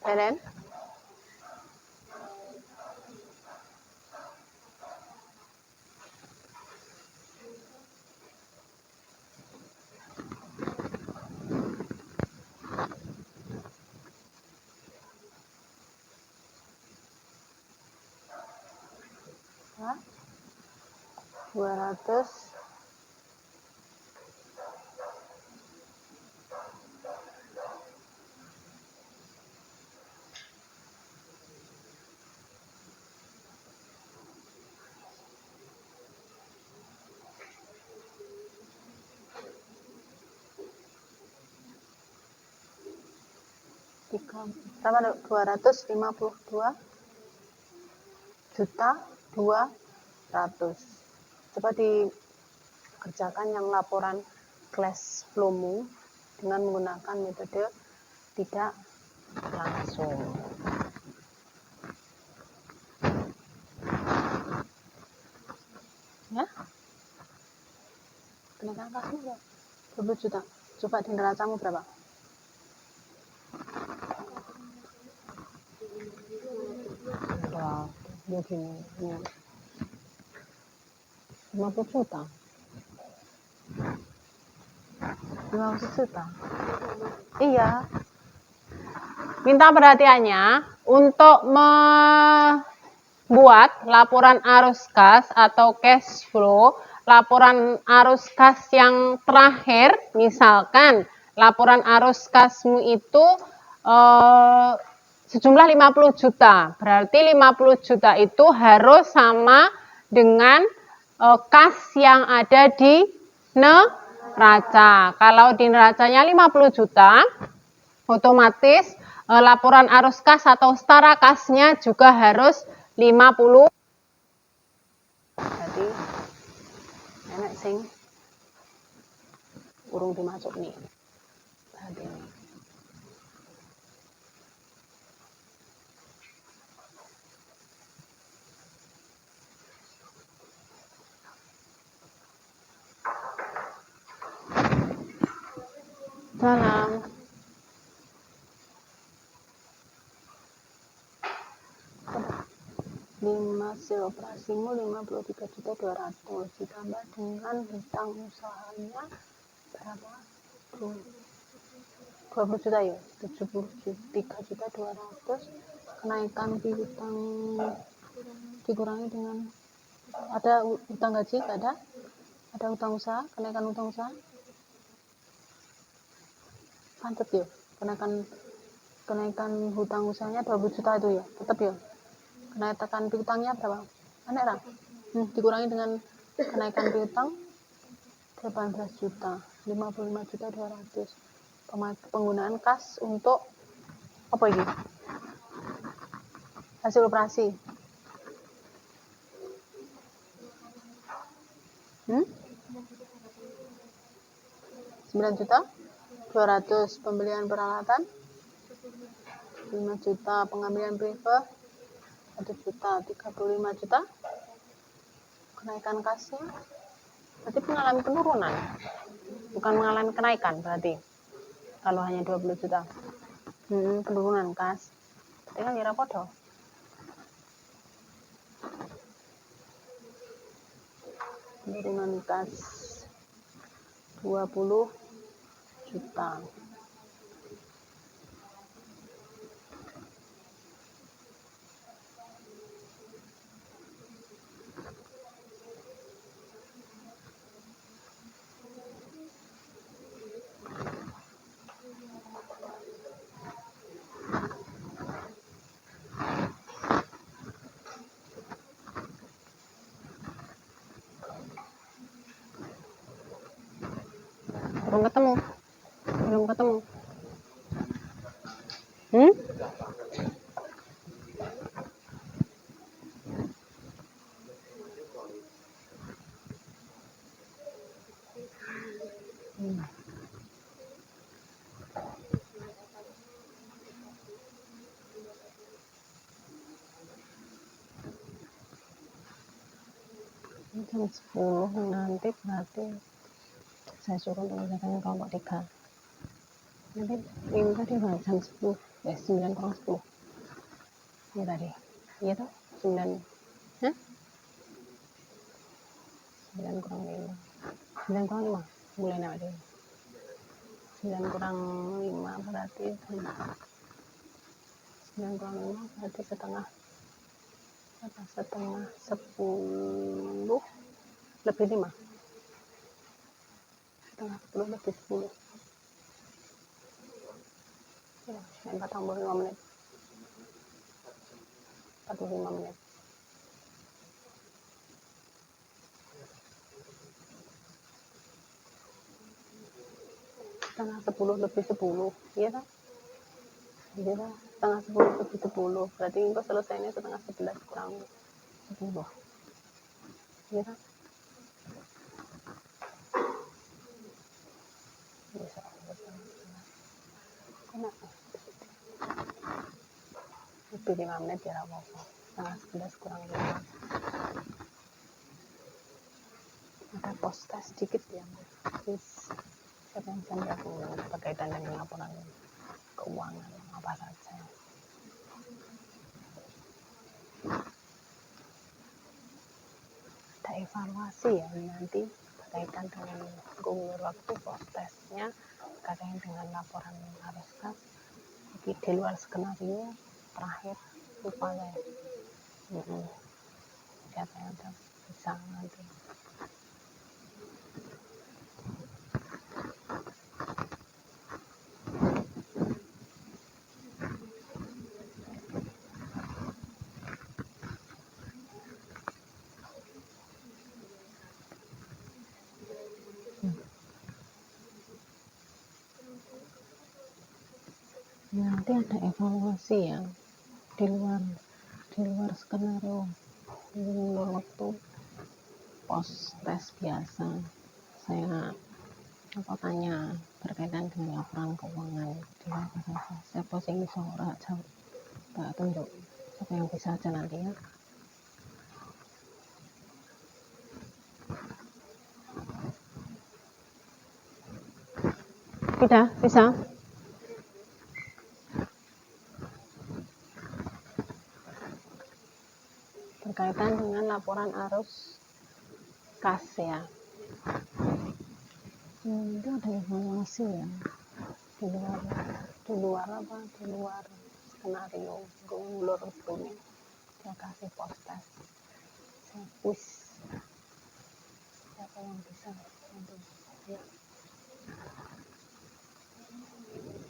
Kalian? Hah? 200 berapa? 252 juta 200. Coba dikerjakan yang laporan cash flow-mu dengan menggunakan metode tidak langsung. Ya, kenaikan kasmu berapa? 20 juta. Coba di neracamu berapa? Begini, ya. 50 juta. 50 juta. Iya. Minta perhatiannya untuk membuat laporan arus kas atau cash flow, laporan arus kas yang terakhir, misalkan laporan arus kasmu itu sejumlah 50 juta. Berarti 50 juta itu harus sama dengan kas yang ada di neraca. Kalau di neracanya 50 juta, otomatis laporan arus kas atau setara kasnya juga harus 50. Jadi enak sing urung dimasuk nih. Berarti ini. Salam. Hasil operasimu 53.200 ditambah dengan hutang usahanya berapa? 20 juta ya, 73.200. Kenaikan piutang dikurangi dengan ada hutang gaji, ada hutang usaha, kenaikan hutang usaha. Pancet ya, kenaikan hutang usahanya 20 juta itu ya, tetap ya. Kenaikan piutangnya berapa? Aneh lah. Dikurangi dengan kenaikan piutang 18 juta, 55.200. Penggunaan kas untuk apa ini? Hasil operasi. 9 juta 200 pembelian peralatan, 5 juta pengambilan prive, 1 juta 35 juta kenaikan kasnya. Berarti mengalami penurunan, bukan mengalami kenaikan. Berarti kalau hanya 20 juta penurunan kas, berarti kan kira podo. Penurunan kas 20 juta. Belum ketemu. jam 10 nanti berarti saya suruh mengerjakan kelompok 3. Nanti ini tadi jam 10, 9 kurang 10. Ini tadi, iya toh? 9, hah? 9 kurang 5. 9 kurang 5, mulai nama dia. 9 kurang 5 berarti 9 kurang 5 berarti setengah 10 lebih 5, setengah 10 lebih 10 ya, 45 menit 45 menit. Setengah 10 lebih 10, iya kan? Iya kan? Setengah 10 lebih 10 berarti engkau selesainya setengah 11 kurang 10, iya kan? Bisa enak lebih 5 menit ya apa-apa. Setengah 11 kurang 5 ada post test sedikit ya, please. Siapa yang bisa menjawab berkaitan dengan laporan keuangan apa saja? Ada evaluasi ya nanti berkaitan dengan gubernur waktu post testnya berkaitan dengan laporan arus kas. Jadi di luar skenario terakhir lupa saya. Siapa yang bisa nanti. Nanti ada evaluasi ya di luar skenario di luar waktu post tes biasa. Saya tanya berkaitan dengan laporan keuangan di luar saja. Siapa sing iso ora jawab tak tunjuk siapa yang bisa aja nanti ya. Tidak bisa. Berkaitan dengan laporan arus kas ya. Itu ada evaluasi ya di luar skenario gubernur ini dia kasih post test saya kuis siapa yang bisa nanti ya.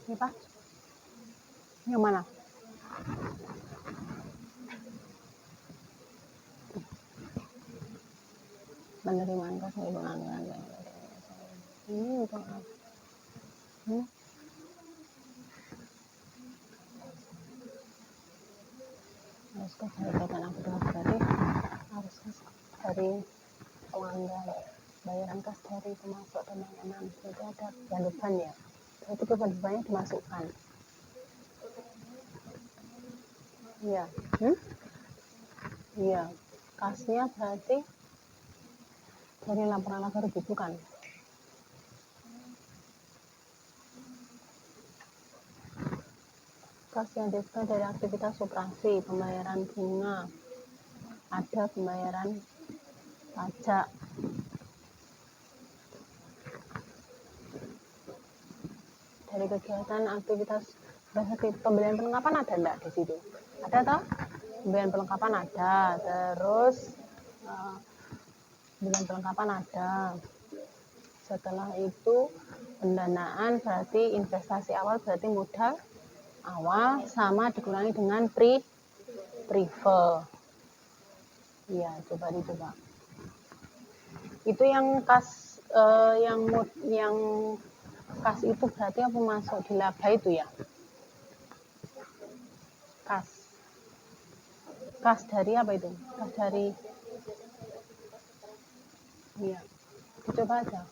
Ini Pak yang mana? Penerimaan kas ibu anggaran ini untuk harus kas dari kegiatan aku berarti harus kas dari pelanggan bayaran kas dari pemasok dan layanan jadi ada beban ya berarti bebannya dimasukkan iya iya kasnya berarti dari laporan laba rugi bukan kas yang disetor dari aktivitas operasi pembayaran bunga ada pembayaran pajak dari kegiatan aktivitas pembelian perlengkapan ada enggak di situ ada toh pembelian perlengkapan ada terus pembelian perlengkapan ada setelah itu pendanaan berarti investasi awal berarti modal awal sama dikurangi dengan prefer ya coba dicoba itu yang kas yang kas itu berarti apa masuk di laba itu ya kas dari apa itu kas dari iya dicoba aja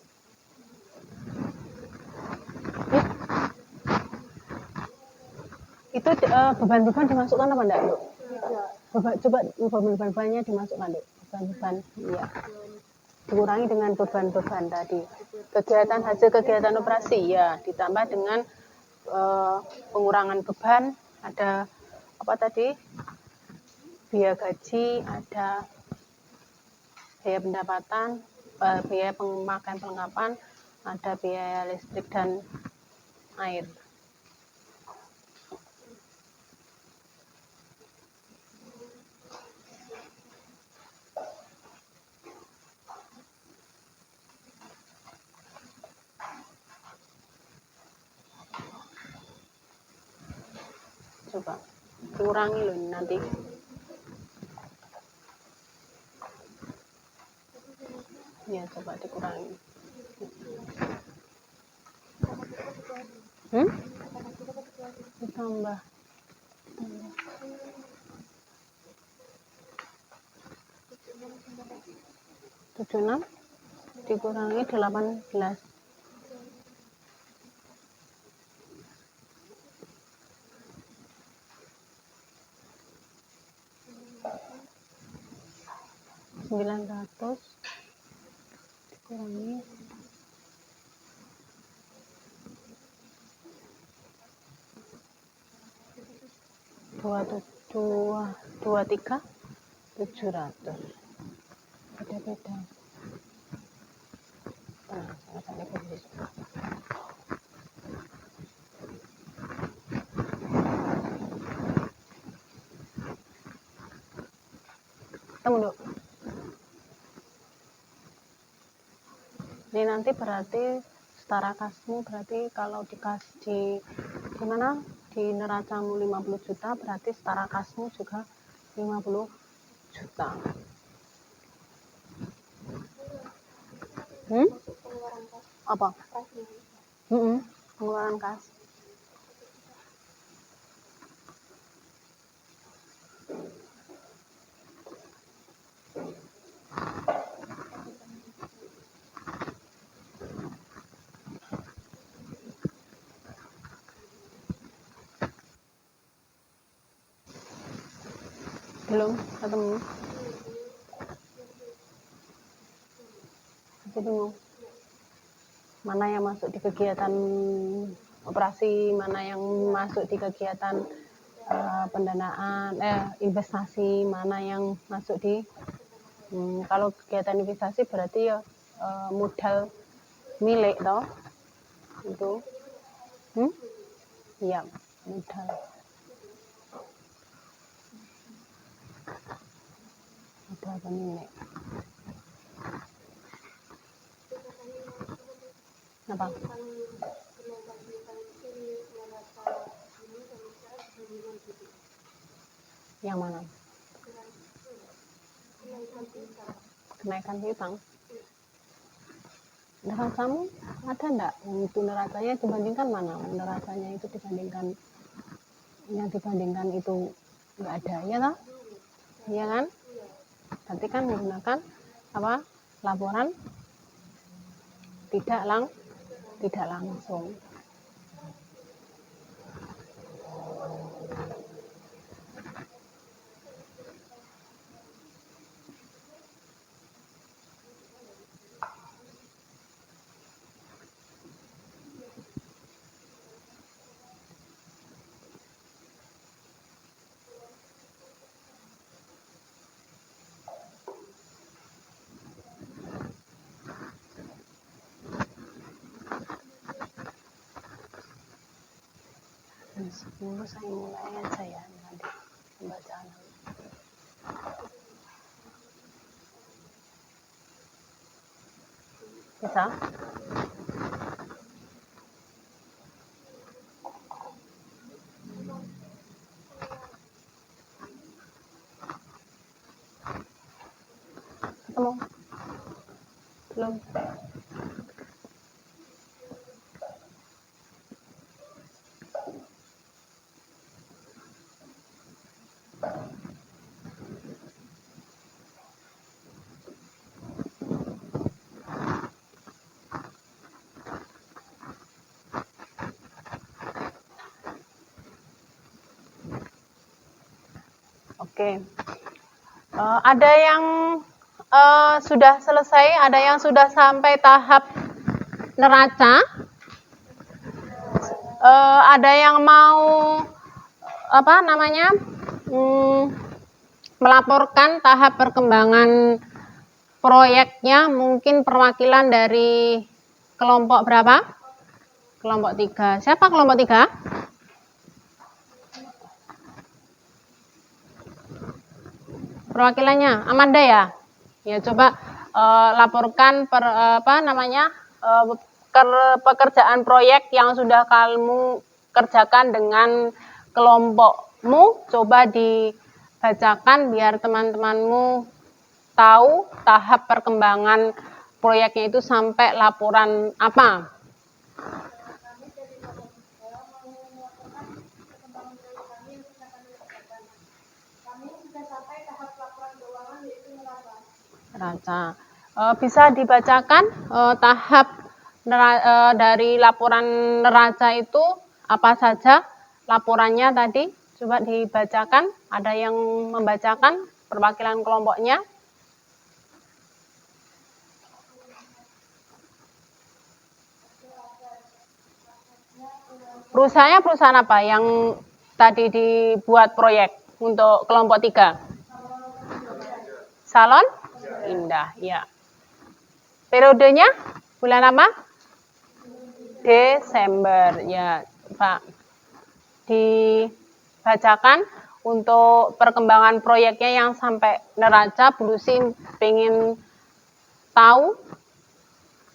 itu beban-beban dimasukkan apa enggak coba beban-bebannya dimasukkan deh beban-beban iya dikurangi dengan beban-beban tadi. Kegiatan hasil kegiatan operasi ya ditambah dengan pengurangan beban, ada apa tadi, biaya gaji, ada biaya pendapatan, biaya pemakaian perlengkapan, ada biaya listrik dan air. Coba kurangi loh nanti. Ya coba dikurangi. Ditambah. 76 dikurangi 18. Ratus dikurangi 23 700. Beda-beda. Tunggu dulu. Ini nanti berarti setara kasmu, berarti kalau dikasih gimana di neracamu 50 juta, berarti setara kasmu juga 50 juta. Apa? Pengeluaran kas. Belum ketemu. Aku bingung. Mana yang masuk di kegiatan operasi, mana yang masuk di kegiatan pendanaan, investasi, mana yang masuk di kalau kegiatan investasi berarti ya modal milik toh itu. Iya, modal pemilik. Apa? Yang mana? Kenaikan piutang. Neracamu ada enggak? Itu neracanya dibandingkan mana? Neracanya itu dibandingkan yang dibandingkan itu enggak ada, ya toh? Iya kan? Berarti kan menggunakan apa? Laporan tidak langsung. Jam 10 saya mulai aja ya nanti pembacaan. Bisa? Ketemu? Belum? Oke. Ada yang sudah selesai, ada yang sudah sampai tahap neraca, ada yang mau melaporkan tahap perkembangan proyeknya, mungkin perwakilan dari kelompok berapa? Kelompok 3. Siapa kelompok 3? Perwakilannya Amanda ya? Ya coba laporkan pekerjaan proyek yang sudah kamu kerjakan dengan kelompokmu, coba dibacakan biar teman-temanmu tahu tahap perkembangan proyeknya itu sampai laporan apa. Kami dari kelompok 3 mau melaporkan perkembangan proyek kami yang sudah kami lakukan. Kami sudah sampai tahap laporan keuangan yaitu neraca. Bisa dibacakan tahap dari laporan neraca itu apa saja laporannya tadi? Coba dibacakan. Ada yang membacakan perwakilan kelompoknya? Perusahaannya perusahaan apa yang tadi dibuat proyek untuk kelompok 3? Salon Indah, ya. Periodenya bulan apa? Desember, ya Pak. Dibacakan untuk perkembangan proyeknya yang sampai neraca. Bu Lucy pengen tahu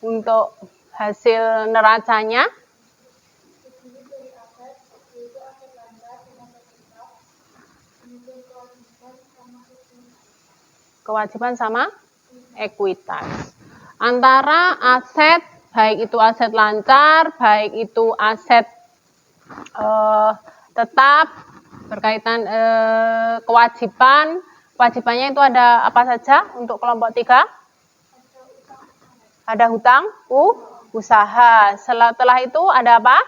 untuk hasil neracanya. Kewajiban sama ekuitas. Antara aset, baik itu aset lancar, baik itu aset tetap, berkaitan kewajiban. Kewajibannya itu ada apa saja untuk kelompok 3? Ada hutang, usaha. Setelah itu ada apa?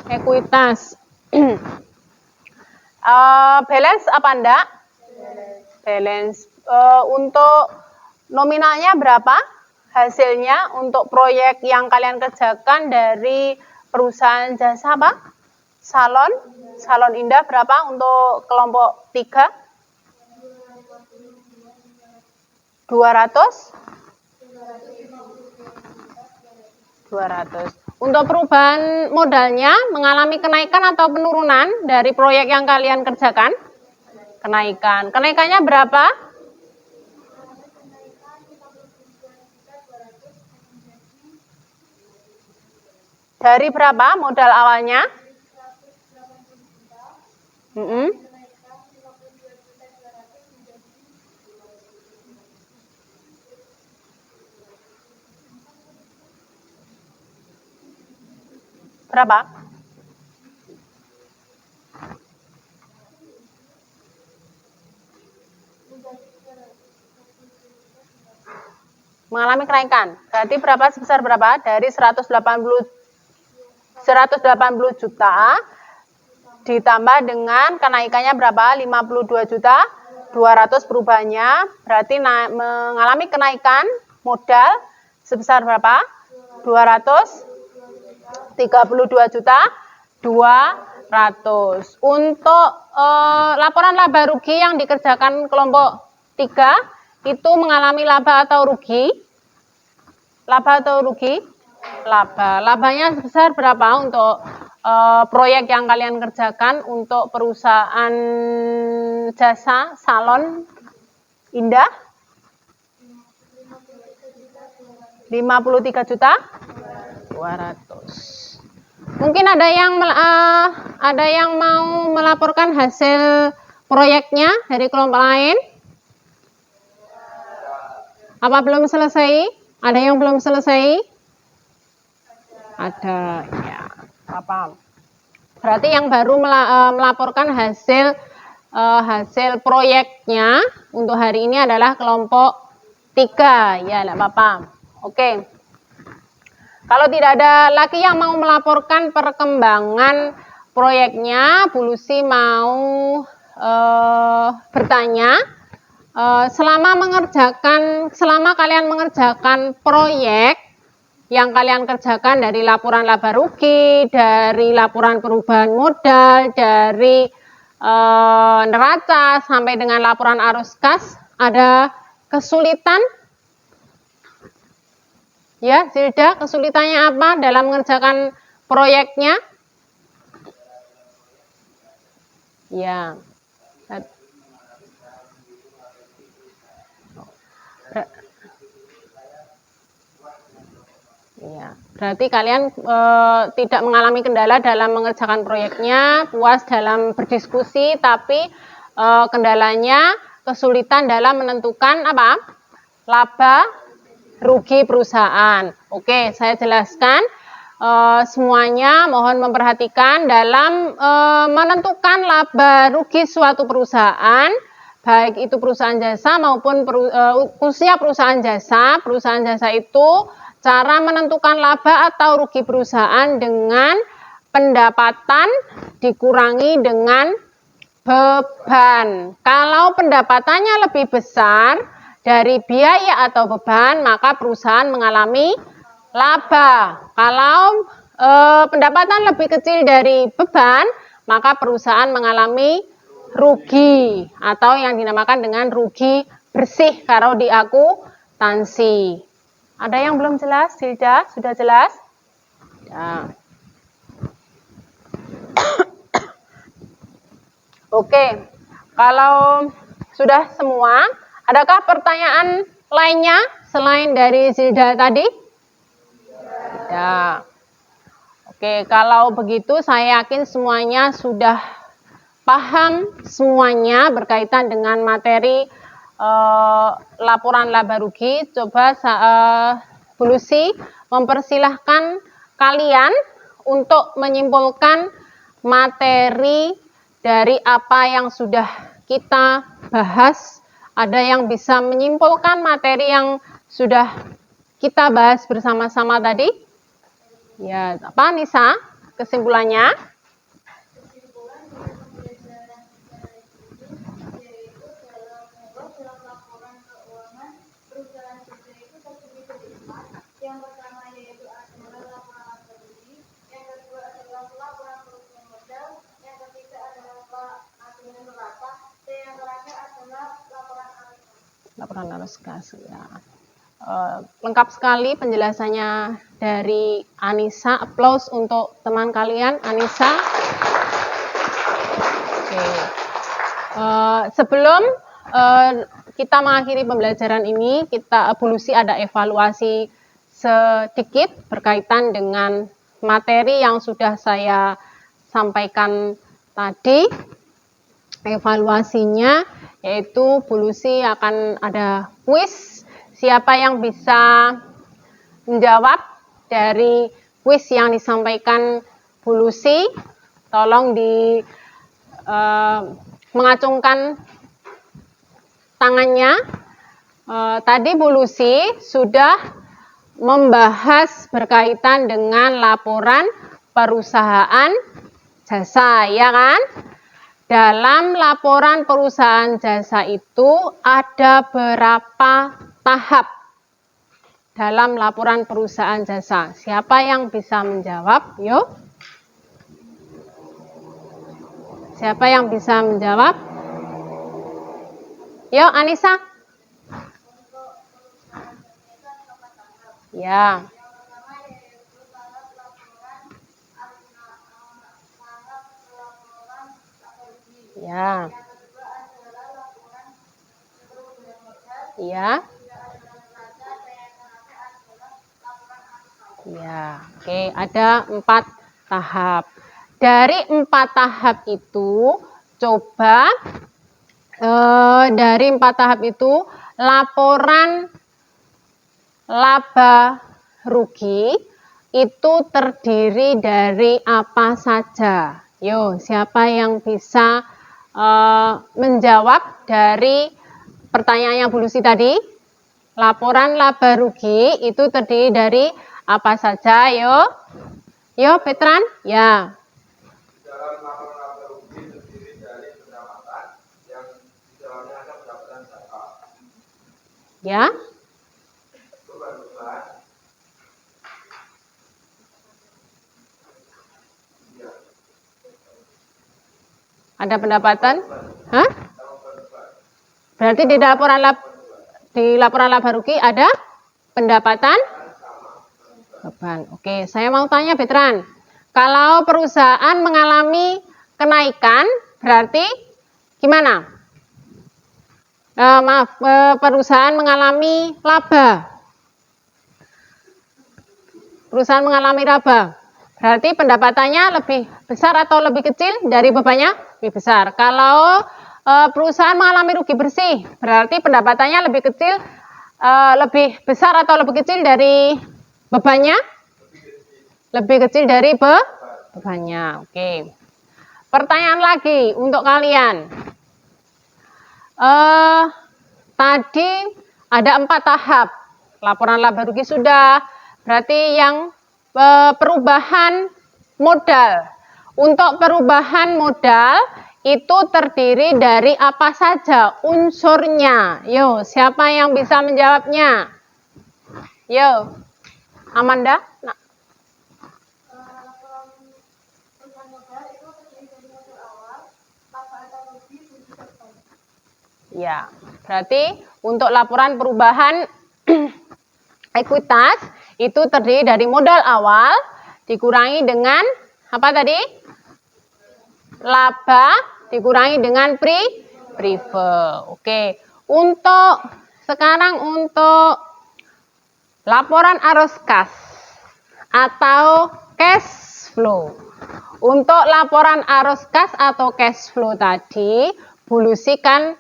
Ekuitas. Balance apa enggak? Balance. Untuk nominalnya berapa? Hasilnya untuk proyek yang kalian kerjakan dari perusahaan jasa apa? Salon Indah berapa untuk kelompok 3? 200. Untuk perubahan modalnya mengalami kenaikan atau penurunan dari proyek yang kalian kerjakan? Kenaikan. Kenaikannya berapa? Dari berapa modal awalnya? Berapa? Mengalami kenaikan. Berarti berapa, sebesar berapa? Dari 180 juta ditambah dengan kenaikannya berapa? 52 juta 200 perubahannya. Berarti mengalami kenaikan modal sebesar berapa? 232 juta 200. Untuk laporan laba rugi yang dikerjakan kelompok 3 itu mengalami laba atau rugi? Laba atau rugi? Laba. Labanya sebesar berapa untuk proyek yang kalian kerjakan untuk perusahaan jasa salon Indah? 53 juta 200. Mungkin ada yang mau melaporkan hasil proyeknya dari kelompok lain? Apa belum selesai? Ada yang belum selesai? Ada, ya. Apa? Berarti yang baru melaporkan hasil proyeknya untuk hari ini adalah kelompok 3, ya, enggak apa-apa. Oke. Kalau tidak ada lagi yang mau melaporkan perkembangan proyeknya, Bu Lucy mau bertanya selama kalian mengerjakan proyek yang kalian kerjakan dari laporan laba rugi, dari laporan perubahan modal, dari neraca sampai dengan laporan arus kas, ada kesulitan? Ya, Zilda, kesulitannya apa dalam mengerjakan proyeknya? Ya. Ya, berarti kalian tidak mengalami kendala dalam mengerjakan proyeknya, puas dalam berdiskusi, tapi kendalanya kesulitan dalam menentukan apa? Laba rugi perusahaan. Oke, saya jelaskan semuanya. Mohon memperhatikan dalam menentukan laba rugi suatu perusahaan, baik itu perusahaan jasa maupun khususnya perusahaan jasa. Perusahaan jasa itu cara menentukan laba atau rugi perusahaan dengan pendapatan dikurangi dengan beban. Kalau pendapatannya lebih besar dari biaya atau beban, maka perusahaan mengalami laba. Kalau pendapatan lebih kecil dari beban, maka perusahaan mengalami rugi atau yang dinamakan dengan rugi bersih kalau di akuntansi. Ada yang belum jelas, Zilda? Sudah jelas? Ya. Oke, kalau sudah semua, adakah pertanyaan lainnya selain dari Zilda tadi? Ya. Oke, kalau begitu saya yakin semuanya sudah paham semuanya berkaitan dengan materi laporan laba rugi. Coba Bu Lucy mempersilahkan kalian untuk menyimpulkan materi dari apa yang sudah kita bahas. Ada yang bisa menyimpulkan materi yang sudah kita bahas bersama-sama tadi? Ya, apa Nisa? Kesimpulannya? Yang pertama yaitu adalah laporan laba rugi, yang kedua adalah laporan perubahan modal, yang ketiga adalah hasil neraca, dan yang terakhir adalah laporan arus kas. Ya. Lengkap sekali penjelasannya dari Anissa. Applause untuk teman kalian, Anissa. Oke. Sebelum kita mengakhiri pembelajaran ini, Bu Lucy ada evaluasi sedikit berkaitan dengan materi yang sudah saya sampaikan tadi. Evaluasinya yaitu Bu Lucy akan ada kuis. Siapa yang bisa menjawab dari kuis yang disampaikan Bu Lucy, tolong mengacungkan tangannya. Tadi Bu Lucy sudah membahas berkaitan dengan laporan perusahaan jasa, ya kan? Dalam laporan perusahaan jasa itu ada berapa tahap dalam laporan perusahaan jasa? Siapa yang bisa menjawab? Yuk. Siapa yang bisa menjawab? Yuk, Anissa. Ya. Ya. Ya. Ya. Oke, ada 4 tahap. Dari 4 tahap itu, coba dari 4 tahap itu laporan laba rugi itu terdiri dari apa saja? Yo, siapa yang bisa menjawab dari pertanyaan yang Bu Lucy tadi? Laporan laba rugi itu terdiri dari apa saja? Yo, Petran? Ya. Dalam laporan laba rugi terdiri dari pendapatan yang di dalamnya ada pendapatan jasa. Ya. Ada pendapatan? Hah? Berarti di laporan laba rugi ada pendapatan beban. Oke, saya mau tanya Betran. Kalau perusahaan mengalami kenaikan, berarti gimana? Perusahaan mengalami laba. Perusahaan mengalami laba. Berarti pendapatannya lebih besar atau lebih kecil dari bebannya? Lebih besar. Kalau perusahaan mengalami rugi bersih, berarti pendapatannya lebih kecil, lebih besar atau lebih kecil dari bebannya? Lebih kecil dari bebannya. Oke. Pertanyaan lagi untuk kalian. Tadi ada 4 tahap. Laporan laba rugi sudah. Berarti yang perubahan modal. Untuk perubahan modal itu terdiri dari apa saja unsurnya? Yo, siapa yang bisa menjawabnya? Yo, Amanda? Nah. Laporan perusahaan modal itu terdiri dari modal awal, laba atau rugi, bunyi beban. Ya, berarti untuk laporan perubahan ekuitas itu terdiri dari modal awal dikurangi dengan apa tadi? Laba dikurangi dengan prive. Oke. Sekarang untuk laporan arus kas atau cash flow. Untuk laporan arus kas atau cash flow tadi, Bu Lucy kan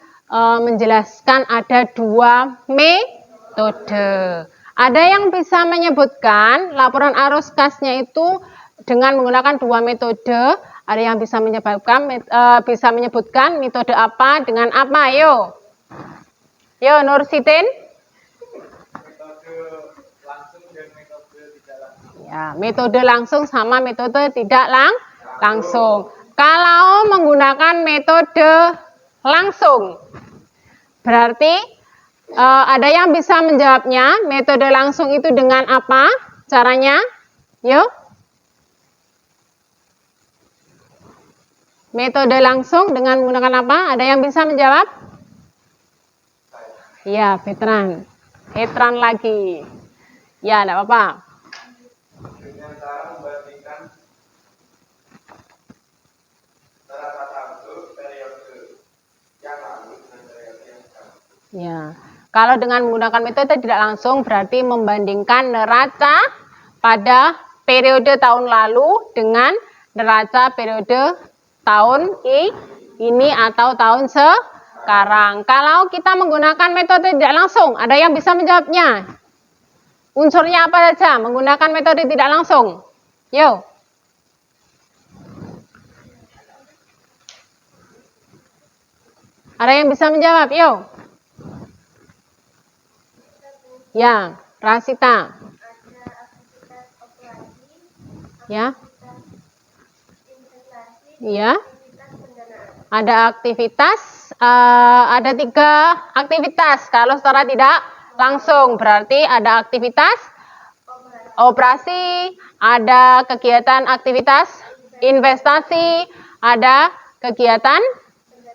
menjelaskan ada 2 metode. Ada yang bisa menyebutkan laporan arus kasnya itu dengan menggunakan 2 metode. Ada yang bisa menyebutkan metode apa dengan apa? Yo Nur Sitin. Metode langsung dan metode tidak langsung. Ya, metode langsung sama metode tidak langsung. Kalau menggunakan metode langsung, berarti ada yang bisa menjawabnya. Metode langsung itu dengan apa caranya? Yo. Metode langsung dengan menggunakan apa? Ada yang bisa menjawab? Ya, Betran. Betran lagi. Ya, enggak apa-apa. Dengan cara membandingkan neraca langsung periode yang lalu dengan periode yang sekarang. Ya. Kalau dengan menggunakan metode tidak langsung berarti membandingkan neraca pada periode tahun lalu dengan neraca periode tahun ini atau tahun sekarang. Kalau kita menggunakan metode tidak langsung, ada yang bisa menjawabnya? Unsurnya apa saja menggunakan metode tidak langsung? Yo. Ada yang bisa menjawab? Yo. Ya, Rasita. Ada aktivitas operasi, Ya. investasi, Iya. aktivitas pendanaan. Ada aktivitas, ada 3 aktivitas. Kalau secara tidak langsung berarti ada aktivitas operasi, ada kegiatan aktivitas investasi, ada kegiatan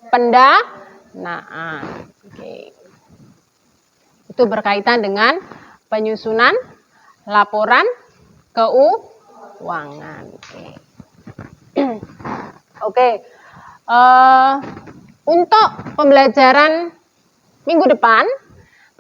pendanaan. Oke. Itu berkaitan dengan penyusunan laporan keuangan. Oke. Oke. Untuk pembelajaran minggu depan,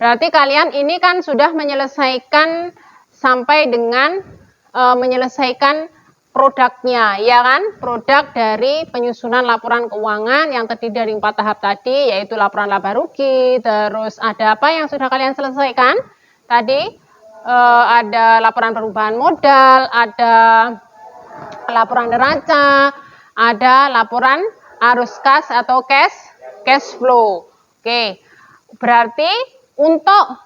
berarti kalian ini kan sudah menyelesaikan sampai dengan menyelesaikan produknya, ya kan? Produk dari penyusunan laporan keuangan yang terdiri dari 4 tahap tadi, yaitu laporan laba rugi, terus ada apa yang sudah kalian selesaikan? Tadi ada laporan perubahan modal, ada laporan neraca, ada laporan arus kas atau cash flow. Oke, berarti untuk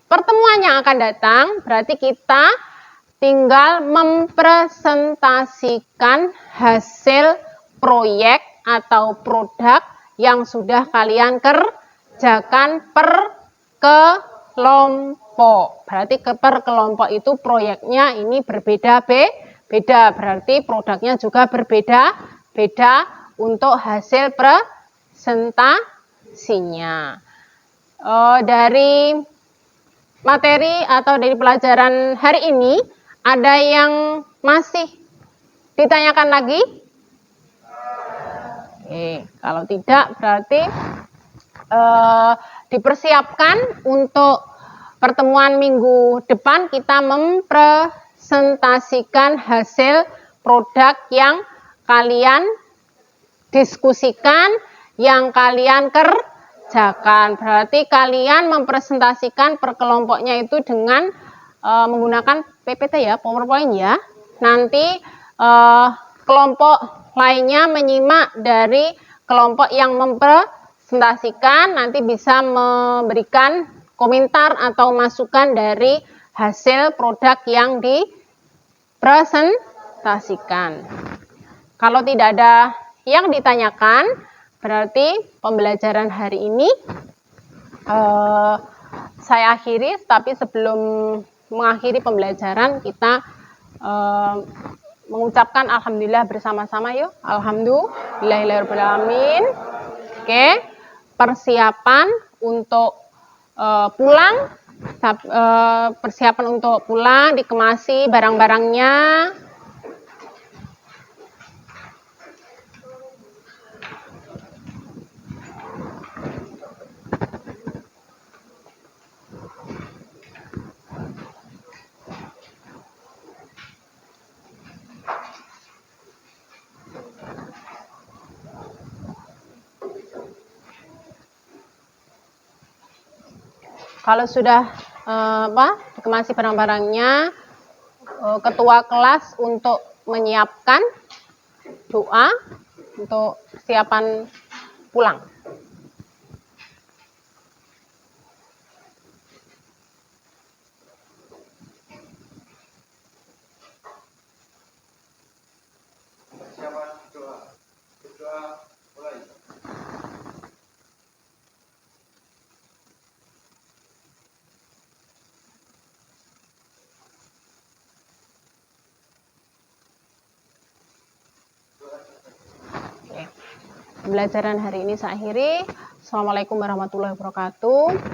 pertemuan yang akan datang, berarti kita tinggal mempresentasikan hasil proyek atau produk yang sudah kalian kerjakan per kelompok. Berarti per kelompok itu proyeknya ini beda. Berarti produknya juga berbeda untuk hasil presentasinya. Dari materi atau dari pelajaran hari ini, ada yang masih ditanyakan lagi? Oke, kalau tidak berarti dipersiapkan untuk pertemuan minggu depan kita mempresentasikan hasil produk yang kalian diskusikan, yang kalian kerjakan. Berarti kalian mempresentasikan per kelompoknya itu dengan menggunakan PPT ya, PowerPoint ya. Nanti kelompok lainnya menyimak dari kelompok yang mempresentasikan, nanti bisa memberikan komentar atau masukan dari hasil produk yang dipresentasikan. Kalau tidak ada yang ditanyakan, berarti pembelajaran hari ini saya akhiri, tapi sebelum mengakhiri pembelajaran kita mengucapkan alhamdulillah bersama-sama yuk. Alhamdulillahirrahmanirrahim. Oke, persiapan untuk pulang, dikemasi barang-barangnya. Kalau sudah dikemasi barang-barangnya, ketua kelas untuk menyiapkan doa untuk persiapan pulang. Persiapan doa. Berdoa mulai. Pembelajaran hari ini saya akhiri. Assalamualaikum warahmatullahi wabarakatuh.